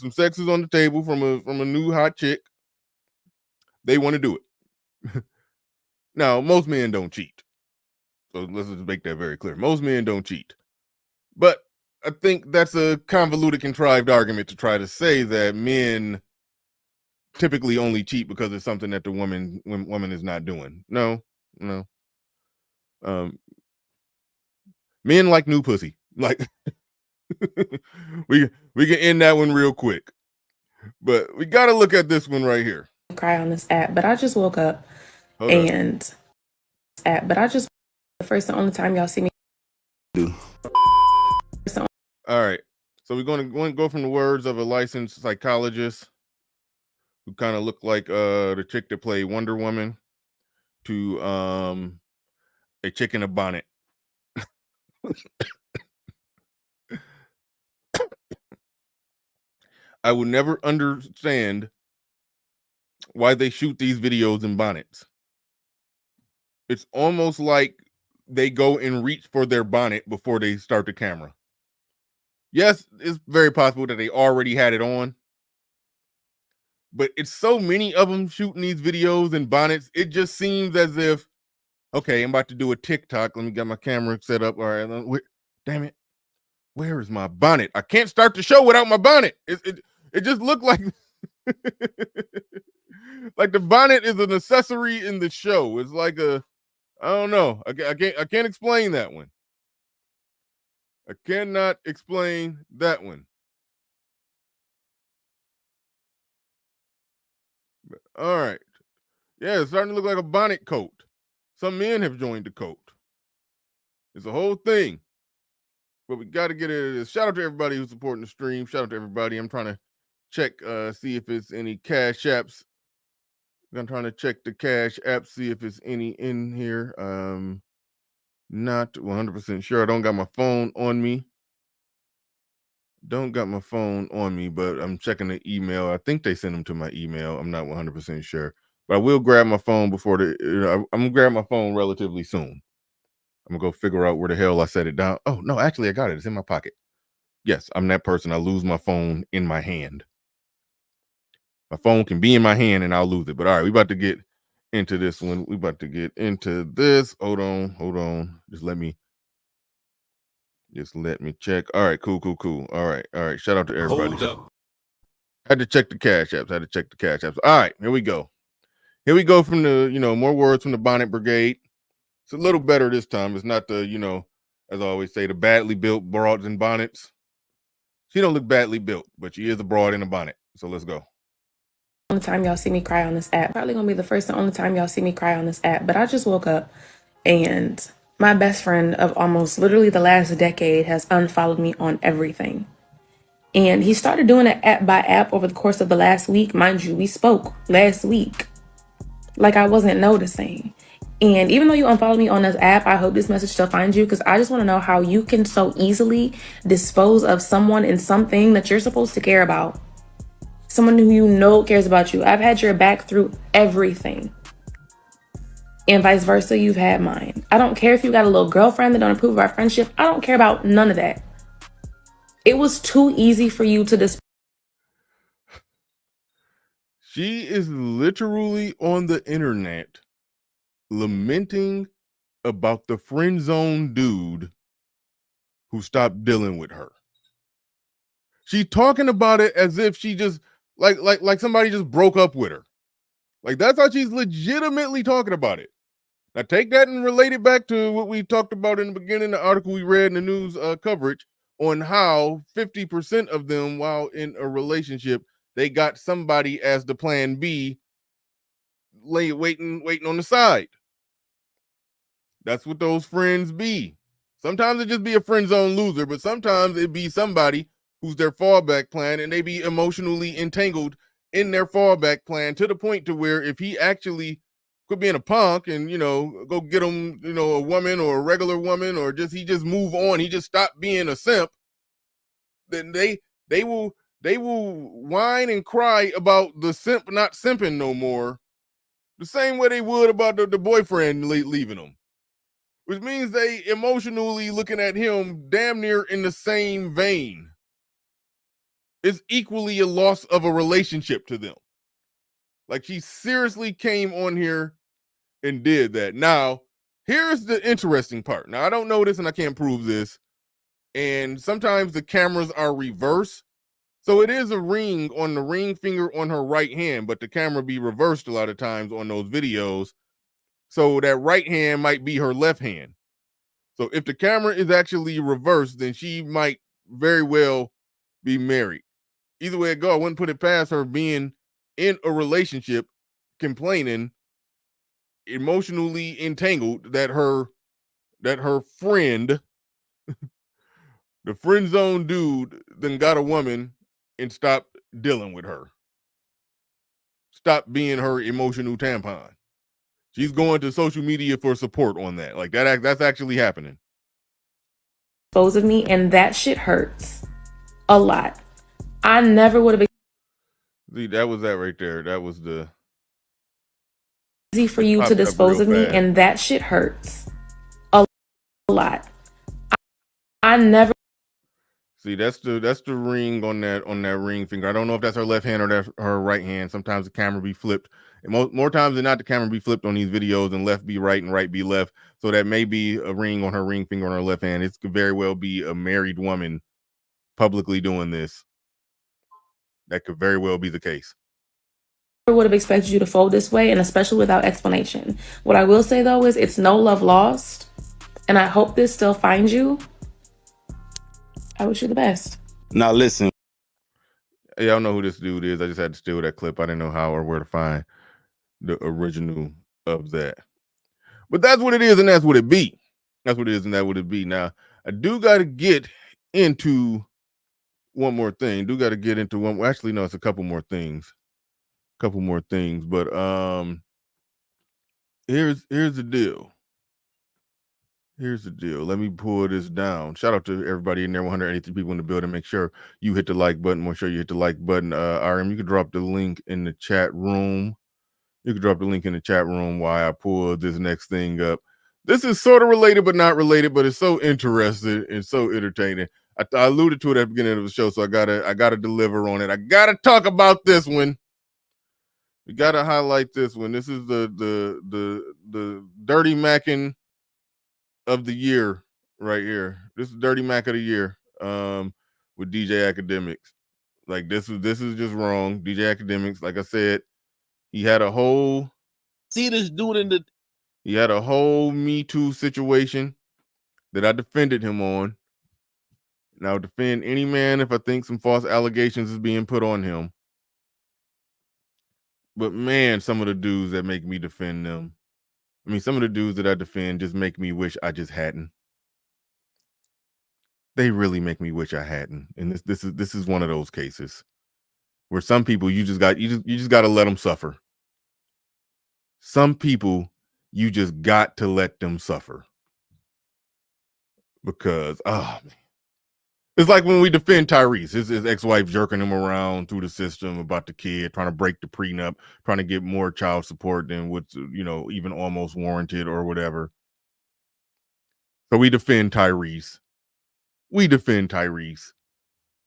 sexes on the table from a new hot chick. They want to do it. Now, most men don't cheat. So let's just make that very clear. Most men don't cheat. But I think that's a convoluted, contrived argument to try to say that men typically only cheat because it's something that the woman is not doing. No. Men like new pussy. Like, we can end that one real quick. But we got to look at this one right here. Cry on this app, but I just woke up the first and only time y'all see me do. All right, so we're going to go from the words of a licensed psychologist who kind of looked like the chick that played Wonder Woman to a chick in a bonnet. I would never understand why they shoot these videos in bonnets. It's almost like they go and reach for their bonnet before they start the camera. Yes, it's very possible that they already had it on, but it's so many of them shooting these videos in bonnets. It just seems as if, okay, I'm about to do a TikTok. Let me get my camera set up. All right, damn it. Where is my bonnet? I can't start the show without my bonnet. It just looked like like the bonnet is an accessory in the show. It's like I don't know. I can't explain that one. I cannot explain that one. All right. Yeah, it's starting to look like a bonnet coat. Some men have joined the coat. It's a whole thing. But we got to get into this. Shout out to everybody who's supporting the stream. Shout out to everybody. I'm trying to check, see if it's any Cash Apps. I'm trying to check the Cash App, see if it's any in here. Not 100% sure. I don't got my phone on me. But I'm checking the email. I think they sent them to my email. I'm not 100% sure. But I will grab my phone before I'm going to grab my phone relatively soon. I'm going to go figure out where the hell I set it down. Oh, no, actually, I got it. It's in my pocket. Yes, I'm that person. I lose my phone in my hand. My phone can be in my hand and I'll lose it. But all right, we about to get into this one. We about to get into this. Hold on. Just let me check. All right, cool. All right. Shout out to everybody. Hold up. Had to check the Cash Apps. All right, here we go. From the, more words from the Bonnet Brigade. It's a little better this time. It's not the, as I always say, the badly built broads in bonnets. She don't look badly built, but she is a broad in a bonnet. So let's go. Only time y'all see me cry on this app. Probably gonna be the first and only time y'all see me cry on this app. But I just woke up and my best friend of almost literally the last decade has unfollowed me on everything. And he started doing it app by app over the course of the last week. Mind you, we spoke last week. Like I wasn't noticing. And even though you unfollowed me on this app, I hope this message still finds you, because I just want to know how you can so easily dispose of someone and something that you're supposed to care about. Someone who you know cares about you. I've had your back through everything. And vice versa, you've had mine. I don't care if you got a little girlfriend that don't approve of our friendship. I don't care about none of that. It was too easy for you to dispose. She is literally on the internet lamenting about the friend zone dude who stopped dealing with her. She's talking about it as if she just like somebody just broke up with her. Like that's how she's legitimately talking about it. Now take that and relate it back to what we talked about in the beginning, the article we read in the news coverage on how 50% of them, while in a relationship, they got somebody as the plan B, waiting on the side. That's what those friends be. Sometimes it just be a friend zone loser, but sometimes it be somebody who's their fallback plan, and they be emotionally entangled in their fallback plan to the point to where if he actually quit being a punk and go get him a woman or a regular woman, or he just move on, he just stop being a simp, then they will whine and cry about the simp not simping no more, the same way they would about the boyfriend leaving them, which means they emotionally looking at him damn near in the same vein. It's equally a loss of a relationship to them. Like she seriously came on here and did that. Now, here's the interesting part. Now, I don't know this and I can't prove this. And sometimes the cameras are reversed. So it is a ring on the ring finger on her right hand, but the camera be reversed a lot of times on those videos. So that right hand might be her left hand. So if the camera is actually reversed, then she might very well be married. Either way it go, I wouldn't put it past her being in a relationship, complaining, emotionally entangled that her friend, the friend zone dude, then got a woman and stopped dealing with her. Stop being her emotional tampon. She's going to social media for support on that. Like that's actually happening. Dispose of me, and that shit hurts a lot. I never would have been. See, that was that right there. That was the easy for you to dispose of me, and that shit hurts a lot. I never. See, that's the ring on that ring finger. I don't know if that's her left hand or that's her right hand. Sometimes the camera be flipped. And more times than not, the camera be flipped on these videos and left be right and right be left. So that may be a ring on her ring finger on her left hand. It could very well be a married woman publicly doing this. That could very well be the case. I would have expected you to fold this way, and especially without explanation. What I will say though is it's no love lost, and I hope this still finds you. I wish you the best. Now listen. Yeah, I don't know who this dude is. I just had to steal that clip. I didn't know how or where to find the original of that. But that's what it is, and that's what it be. That's what it is, and that's what it be. Now, I do got to get into one more thing. Actually, no, it's a couple more things. But here's the deal. Here's the deal. Let me pull this down. Shout out to everybody in there, 183 people in the building. Make sure you hit the like button. Make sure you hit the like button. RM, you can drop the link in the chat room. While I pull this next thing up. This is sort of related, but not related, but it's so interesting and so entertaining. I alluded to it at the beginning of the show, so I gotta deliver on it. I gotta talk about this one. We gotta highlight this one. This is the dirty macking of the year right here. This is dirty mac of the year with DJ Akademiks. Like this is just wrong. DJ Akademiks, like I said, he had a whole Me Too situation that I defended him on. And I'll defend any man if I think some false allegations is being put on him. But man, some of the dudes that make me defend them, some of the dudes that I defend just make me wish I just hadn't. They really make me wish I hadn't. And this is one of those cases where some people you just got to let them suffer. Some people you just got to let them suffer. Because it's like when we defend Tyrese, his ex-wife jerking him around through the system about the kid, trying to break the prenup, trying to get more child support than what's even almost warranted or whatever. So we defend Tyrese.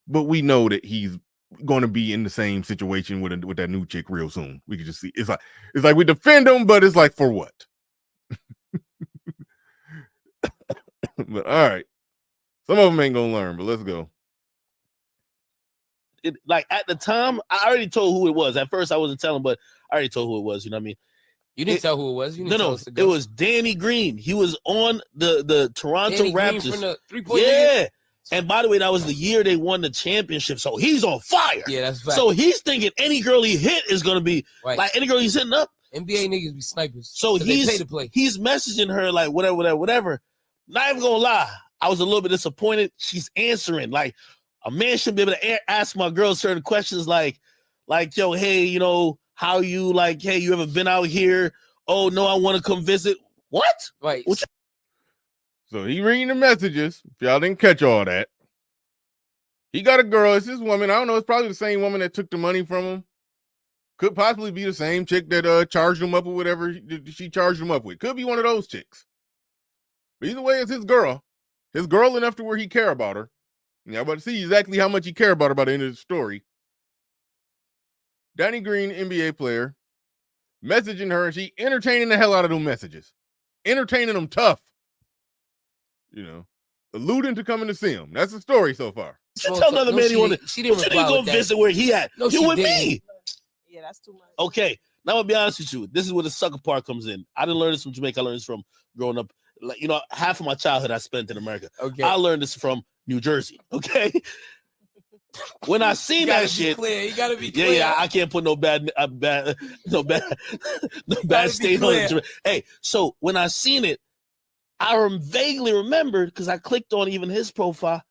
But we know that he's going to be in the same situation with that new chick real soon. We can just see. It's like we defend him, but it's like, for what? But all right. Some of them ain't going to learn, but let's go. like at the time, I already told who it was. At first, I wasn't telling, but I already told who it was. You know what I mean? You didn't tell who it was. You didn't tell us to go. It was Danny Green. He was on the Toronto Danny Raptors. Green from the 3-point yeah. league? And by the way, that was the year they won the championship. So he's on fire. Yeah, that's fact. So he's thinking any girl he hit is going to be like any girl he's hitting up. NBA niggas be snipers. So they pay to play. He's messaging her like whatever. Not even going to lie. I was a little bit disappointed. She's answering. Like a man should be able to ask my girl certain questions like, yo, hey, you know, how you like, hey, you ever been out here? Oh, no, I want to come visit. What? Right. So he reading the messages. If y'all didn't catch all that. He got a girl. It's this woman. I don't know. It's probably the same woman that took the money from him. Could possibly be the same chick that charged him up with whatever she charged him up with. Could be one of those chicks. But either way, it's his girl. His girl enough to where he care about her. And y'all about to see exactly how much he care about her by the end of the story. Danny Green, NBA player, messaging her, and she entertaining the hell out of them messages. Entertaining them tough. You know, alluding to coming to see him. That's the story so far. You tell another man you want to. She didn't go visit where he at. No, you with didn't. me. Yeah, that's too much. Okay, now I'll be honest with you. This is where the sucker part comes in. I didn't learn this from Jamaica. I learned this from growing up. Like, you know, half of my childhood I spent in America. Okay. I learned this from New Jersey. Okay. When I seen that shit, you gotta be clear. Yeah, I can't put no bad state on it. Hey, so when I seen it, I vaguely remembered because I clicked on even his profile.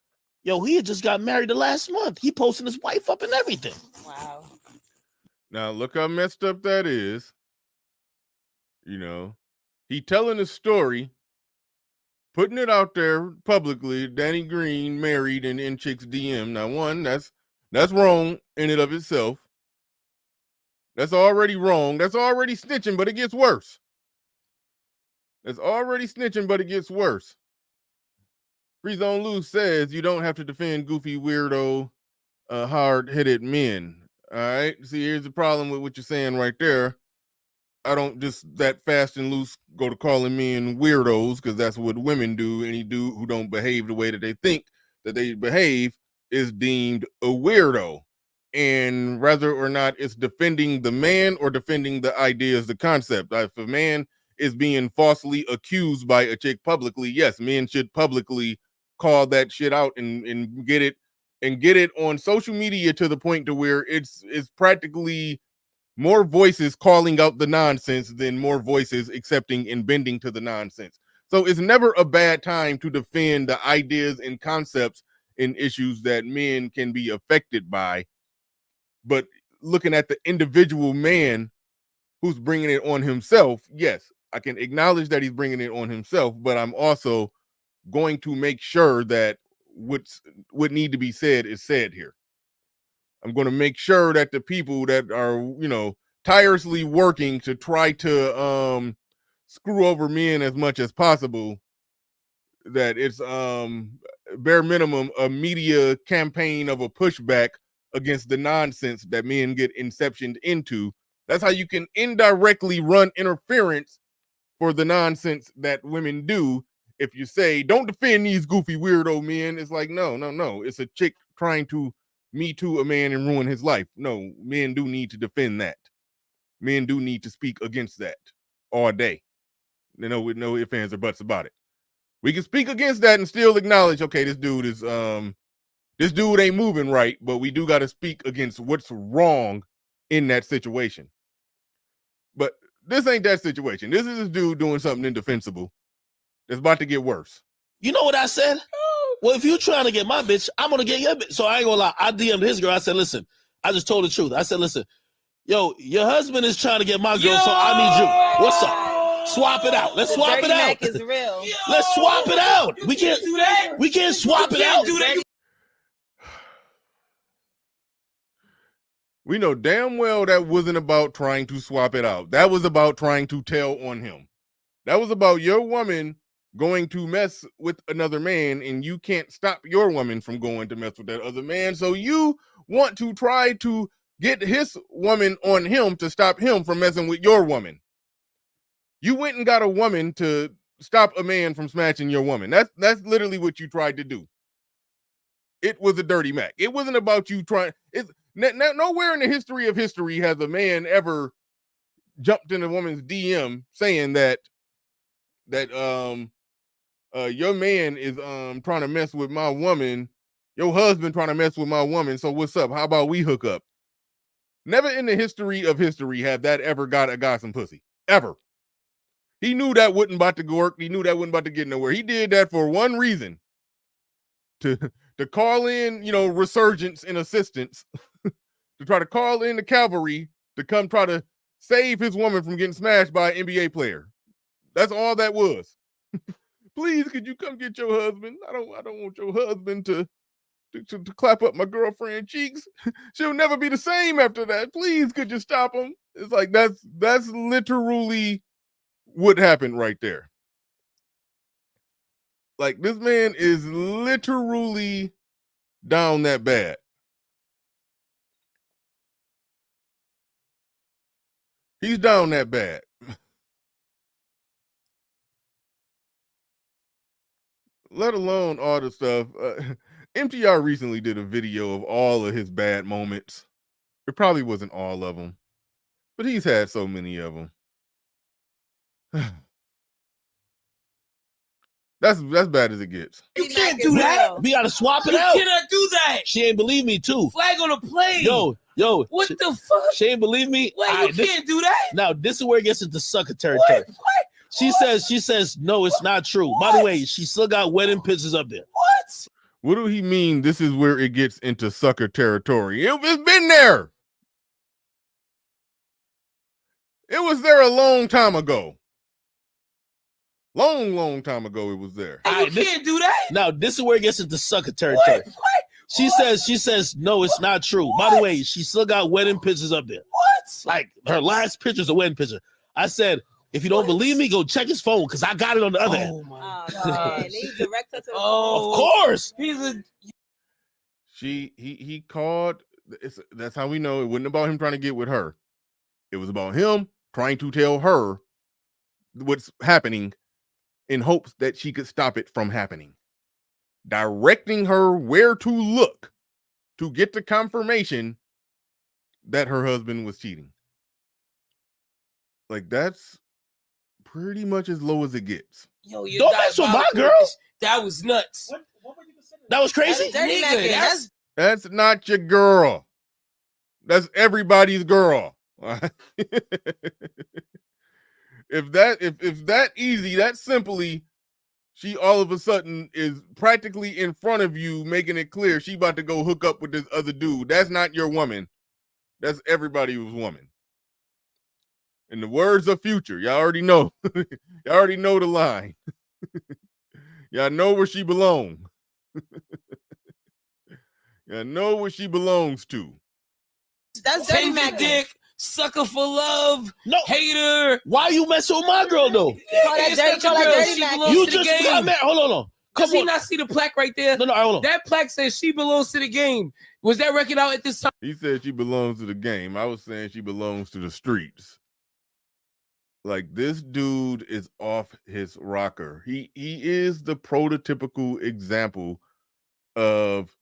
Yo, he had just got married the last month. He posting his wife up and everything. Wow. Now look how messed up that is. You know, he telling a story, putting it out there publicly. Danny Green married and in chick's DM. Now, one, that's wrong in and of itself. That's already wrong. That's already snitching, but it gets worse. That's already snitching, but it gets worse. Free Zone Loose says you don't have to defend goofy, weirdo, hard-headed men. All right? See, here's the problem with what you're saying right there. I don't just that fast and loose go to calling men weirdos because that's what women do. Any dude who don't behave the way that they think that they behave is deemed a weirdo. And whether or not it's defending the man or defending the ideas, the concept. If a man is being falsely accused by a chick publicly, yes, men should publicly call that shit out and get it on social media to the point to where it's practically more voices calling out the nonsense than more voices accepting and bending to the nonsense. So it's never a bad time to defend the ideas and concepts and issues that men can be affected by. But looking at the individual man who's bringing it on himself, yes, I can acknowledge that he's bringing it on himself, but I'm also going to make sure that what need to be said is said here. I'm going to make sure that the people that are, you know, tirelessly working to try to screw over men as much as possible, that it's bare minimum a media campaign of a pushback against the nonsense that men get inceptioned into. That's how you can indirectly run interference for the nonsense that women do. If you say, don't defend these goofy weirdo men, it's like, no. It's a chick trying to Me Too a man and ruin his life. No, men do need to defend that. Men do need to speak against that all day. You know, with no ifs, ands, or buts about it. We can speak against that and still acknowledge, okay, this dude ain't moving right, but we do got to speak against what's wrong in that situation. But this ain't that situation. This is this dude doing something indefensible. It's about to get worse. You know what I said? Well, if you're trying to get my bitch, I'm going to get your bitch. So I ain't going to lie. I DM'd his girl. I said, listen, I just told the truth. I said, listen, yo, your husband is trying to get my girl, so I need you. What's up? Swap it out. Let's swap it out. Is real. Let's swap it out. We can't swap it out. We know damn well that wasn't about trying to swap it out. That was about trying to tell on him. That was about your woman going to mess with another man, and you can't stop your woman from going to mess with that other man. So you want to try to get his woman on him to stop him from messing with your woman. You went and got a woman to stop a man from smashing your woman. That's literally what you tried to do. it was a dirty Mac. It wasn't about you trying. It's nowhere in the history of history has a man ever jumped in a woman's DM saying that your man is trying to mess with my woman, your husband trying to mess with my woman. So what's up? How about we hook up? Never in the history of history have that ever got a guy some pussy. Ever. He knew that wasn't about to work. He knew that wasn't about to get nowhere. He did that for one reason. To call in, resurgence and assistance. To try to call in the cavalry to come try to save his woman from getting smashed by an NBA player. That's all that was. Please, could you come get your husband? I don't want your husband to clap up my girlfriend's cheeks. She'll never be the same after that. Please, could you stop him? It's like that's literally what happened right there. Like, this man is literally down that bad. He's down that bad. Let alone all the stuff. MTR recently did a video of all of his bad moments. It probably wasn't all of them, but he's had so many of them. That's bad as it gets. You can't do that. We gotta swap it out. You cannot do that. She ain't believe me too. Flag on the play. Yo. What the fuck? She ain't believe me. Wait, you can't do that. Now this is where it gets into sucker territory. What? She says no, it's not true. What? By the way, she still got wedding pictures up there. What? What do he mean? This is where it gets into sucker territory. It's been there. It was there a long time ago. Long time ago, it was there. Hey, you can't do that. Now this is where it gets into sucker territory. What? She says no, it's not true. By the way, she still got wedding pictures up there. What? Like her last picture's a wedding picture. I said, if you don't believe me, go check his phone because I got it on the other end. Oh my god! They direct her to the Of course. He called. That's how we know it wasn't about him trying to get with her. It was about him trying to tell her what's happening in hopes that she could stop it from happening. Directing her where to look to get the confirmation that her husband was cheating. Like, that's pretty much as low as it gets. Yo, you don't mess with my girl. That was nuts. What that was crazy. That's not your girl. That's everybody's girl. If that easy, that simply, she all of a sudden is practically in front of you, making it clear she about to go hook up with this other dude. That's not your woman. That's everybody's woman. In the words of Future, y'all already know. Y'all already know the line. Y'all know where she belongs. Y'all know where she belongs to. That's dirty Mac dick. Sucker for love. No. Hater. Why you messing with my girl though? You just got mad. Hold on. Does he not see the plaque right there? No, hold on. That plaque says she belongs to the game. Was that record out at this time? He said she belongs to the game. I was saying she belongs to the streets. Like, this dude is off his rocker. He is the prototypical example of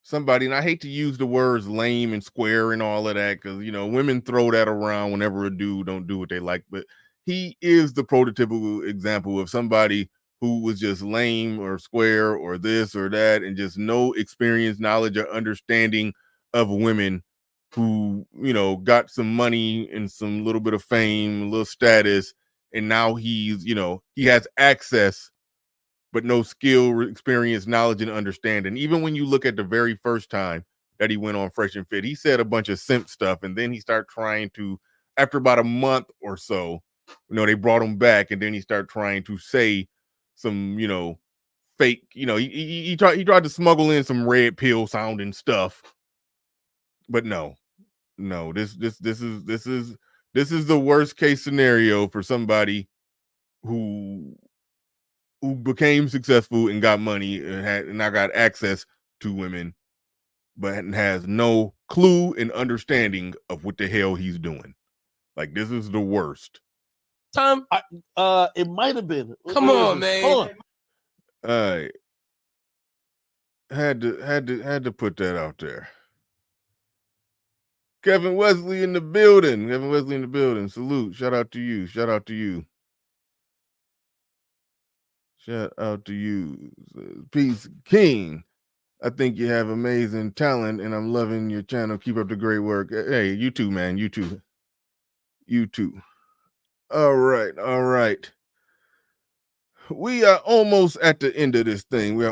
somebody, and I hate to use the words lame and square and all of that, because women throw that around whenever a dude don't do what they like, but he is the prototypical example of somebody who was just lame or square or this or that, and just no experience, knowledge, or understanding of women, who got some money and some little bit of fame, a little status, and now he's he has access but no skill, experience, knowledge, and understanding. Even when you look at the very first time that he went on Fresh and Fit, he said a bunch of simp stuff, and then he started trying to, after about a month or so, they brought him back, and then he started trying to say some, fake, he tried to smuggle in some red pill sounding stuff, but no, this is the worst case scenario for somebody who became successful and got money and now got access to women, but has no clue and understanding of what the hell he's doing. Like, this is the worst. Tom, it might have been. Come on, man. Hold on. All right. Had to put that out there. Kevin Wesley in the building. Kevin Wesley in the building. Salute. Shout out to you. Shout out to you. Shout out to you. Peace King. I think you have amazing talent and I'm loving your channel. Keep up the great work. Hey, you too, man. You too. You too. All right. All right. We are almost at the end of this thing.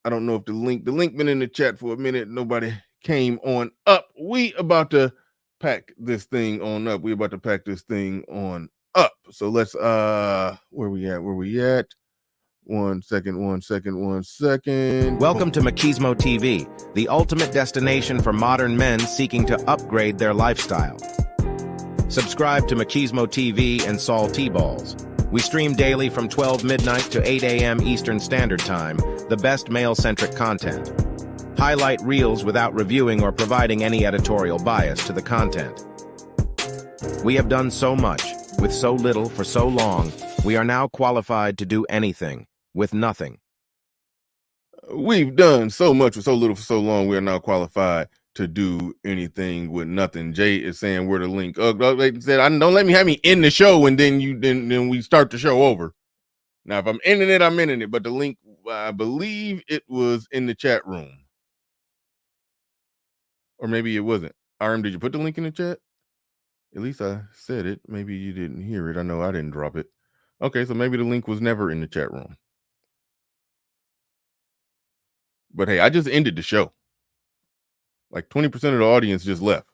I don't know if the link been in the chat for a minute. Nobody came on up. We about to pack this thing on up. So let's where we at? One second. Welcome to Machismo TV, the ultimate destination for modern men seeking to upgrade their lifestyle. Subscribe to Machismo TV and Saul T-Balls. We stream daily from 12 midnight to 8 a.m. Eastern Standard Time, the best male-centric content. Highlight reels without reviewing or providing any editorial bias to the content. We have done so much, with so little for so long, we are now qualified to do anything, with nothing. We've done so much with so little for so long, we are now qualified to do anything with nothing. Jay is saying where the link. They said, don't let me have me in the show and then we start the show over. Now, if I'm ending it, I'm ending it. But the link, I believe it was in the chat room. Or maybe it wasn't. RM, did you put the link in the chat? At least I said it. Maybe you didn't hear it. I know I didn't drop it. Okay, so maybe the link was never in the chat room. But hey, I just ended the show. Like 20% of the audience just left.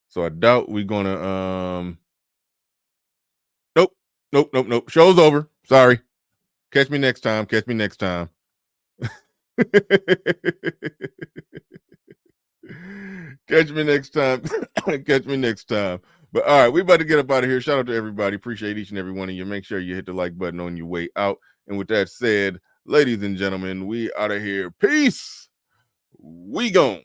So I doubt we're gonna Nope. Show's over. Sorry. Catch me next time. Catch me next time. But all right, we about to get up out of here. Shout out to everybody. Appreciate each and every one of you. Make sure you hit the like button on your way out. And with that said, ladies and gentlemen, we out of here. Peace. We gone.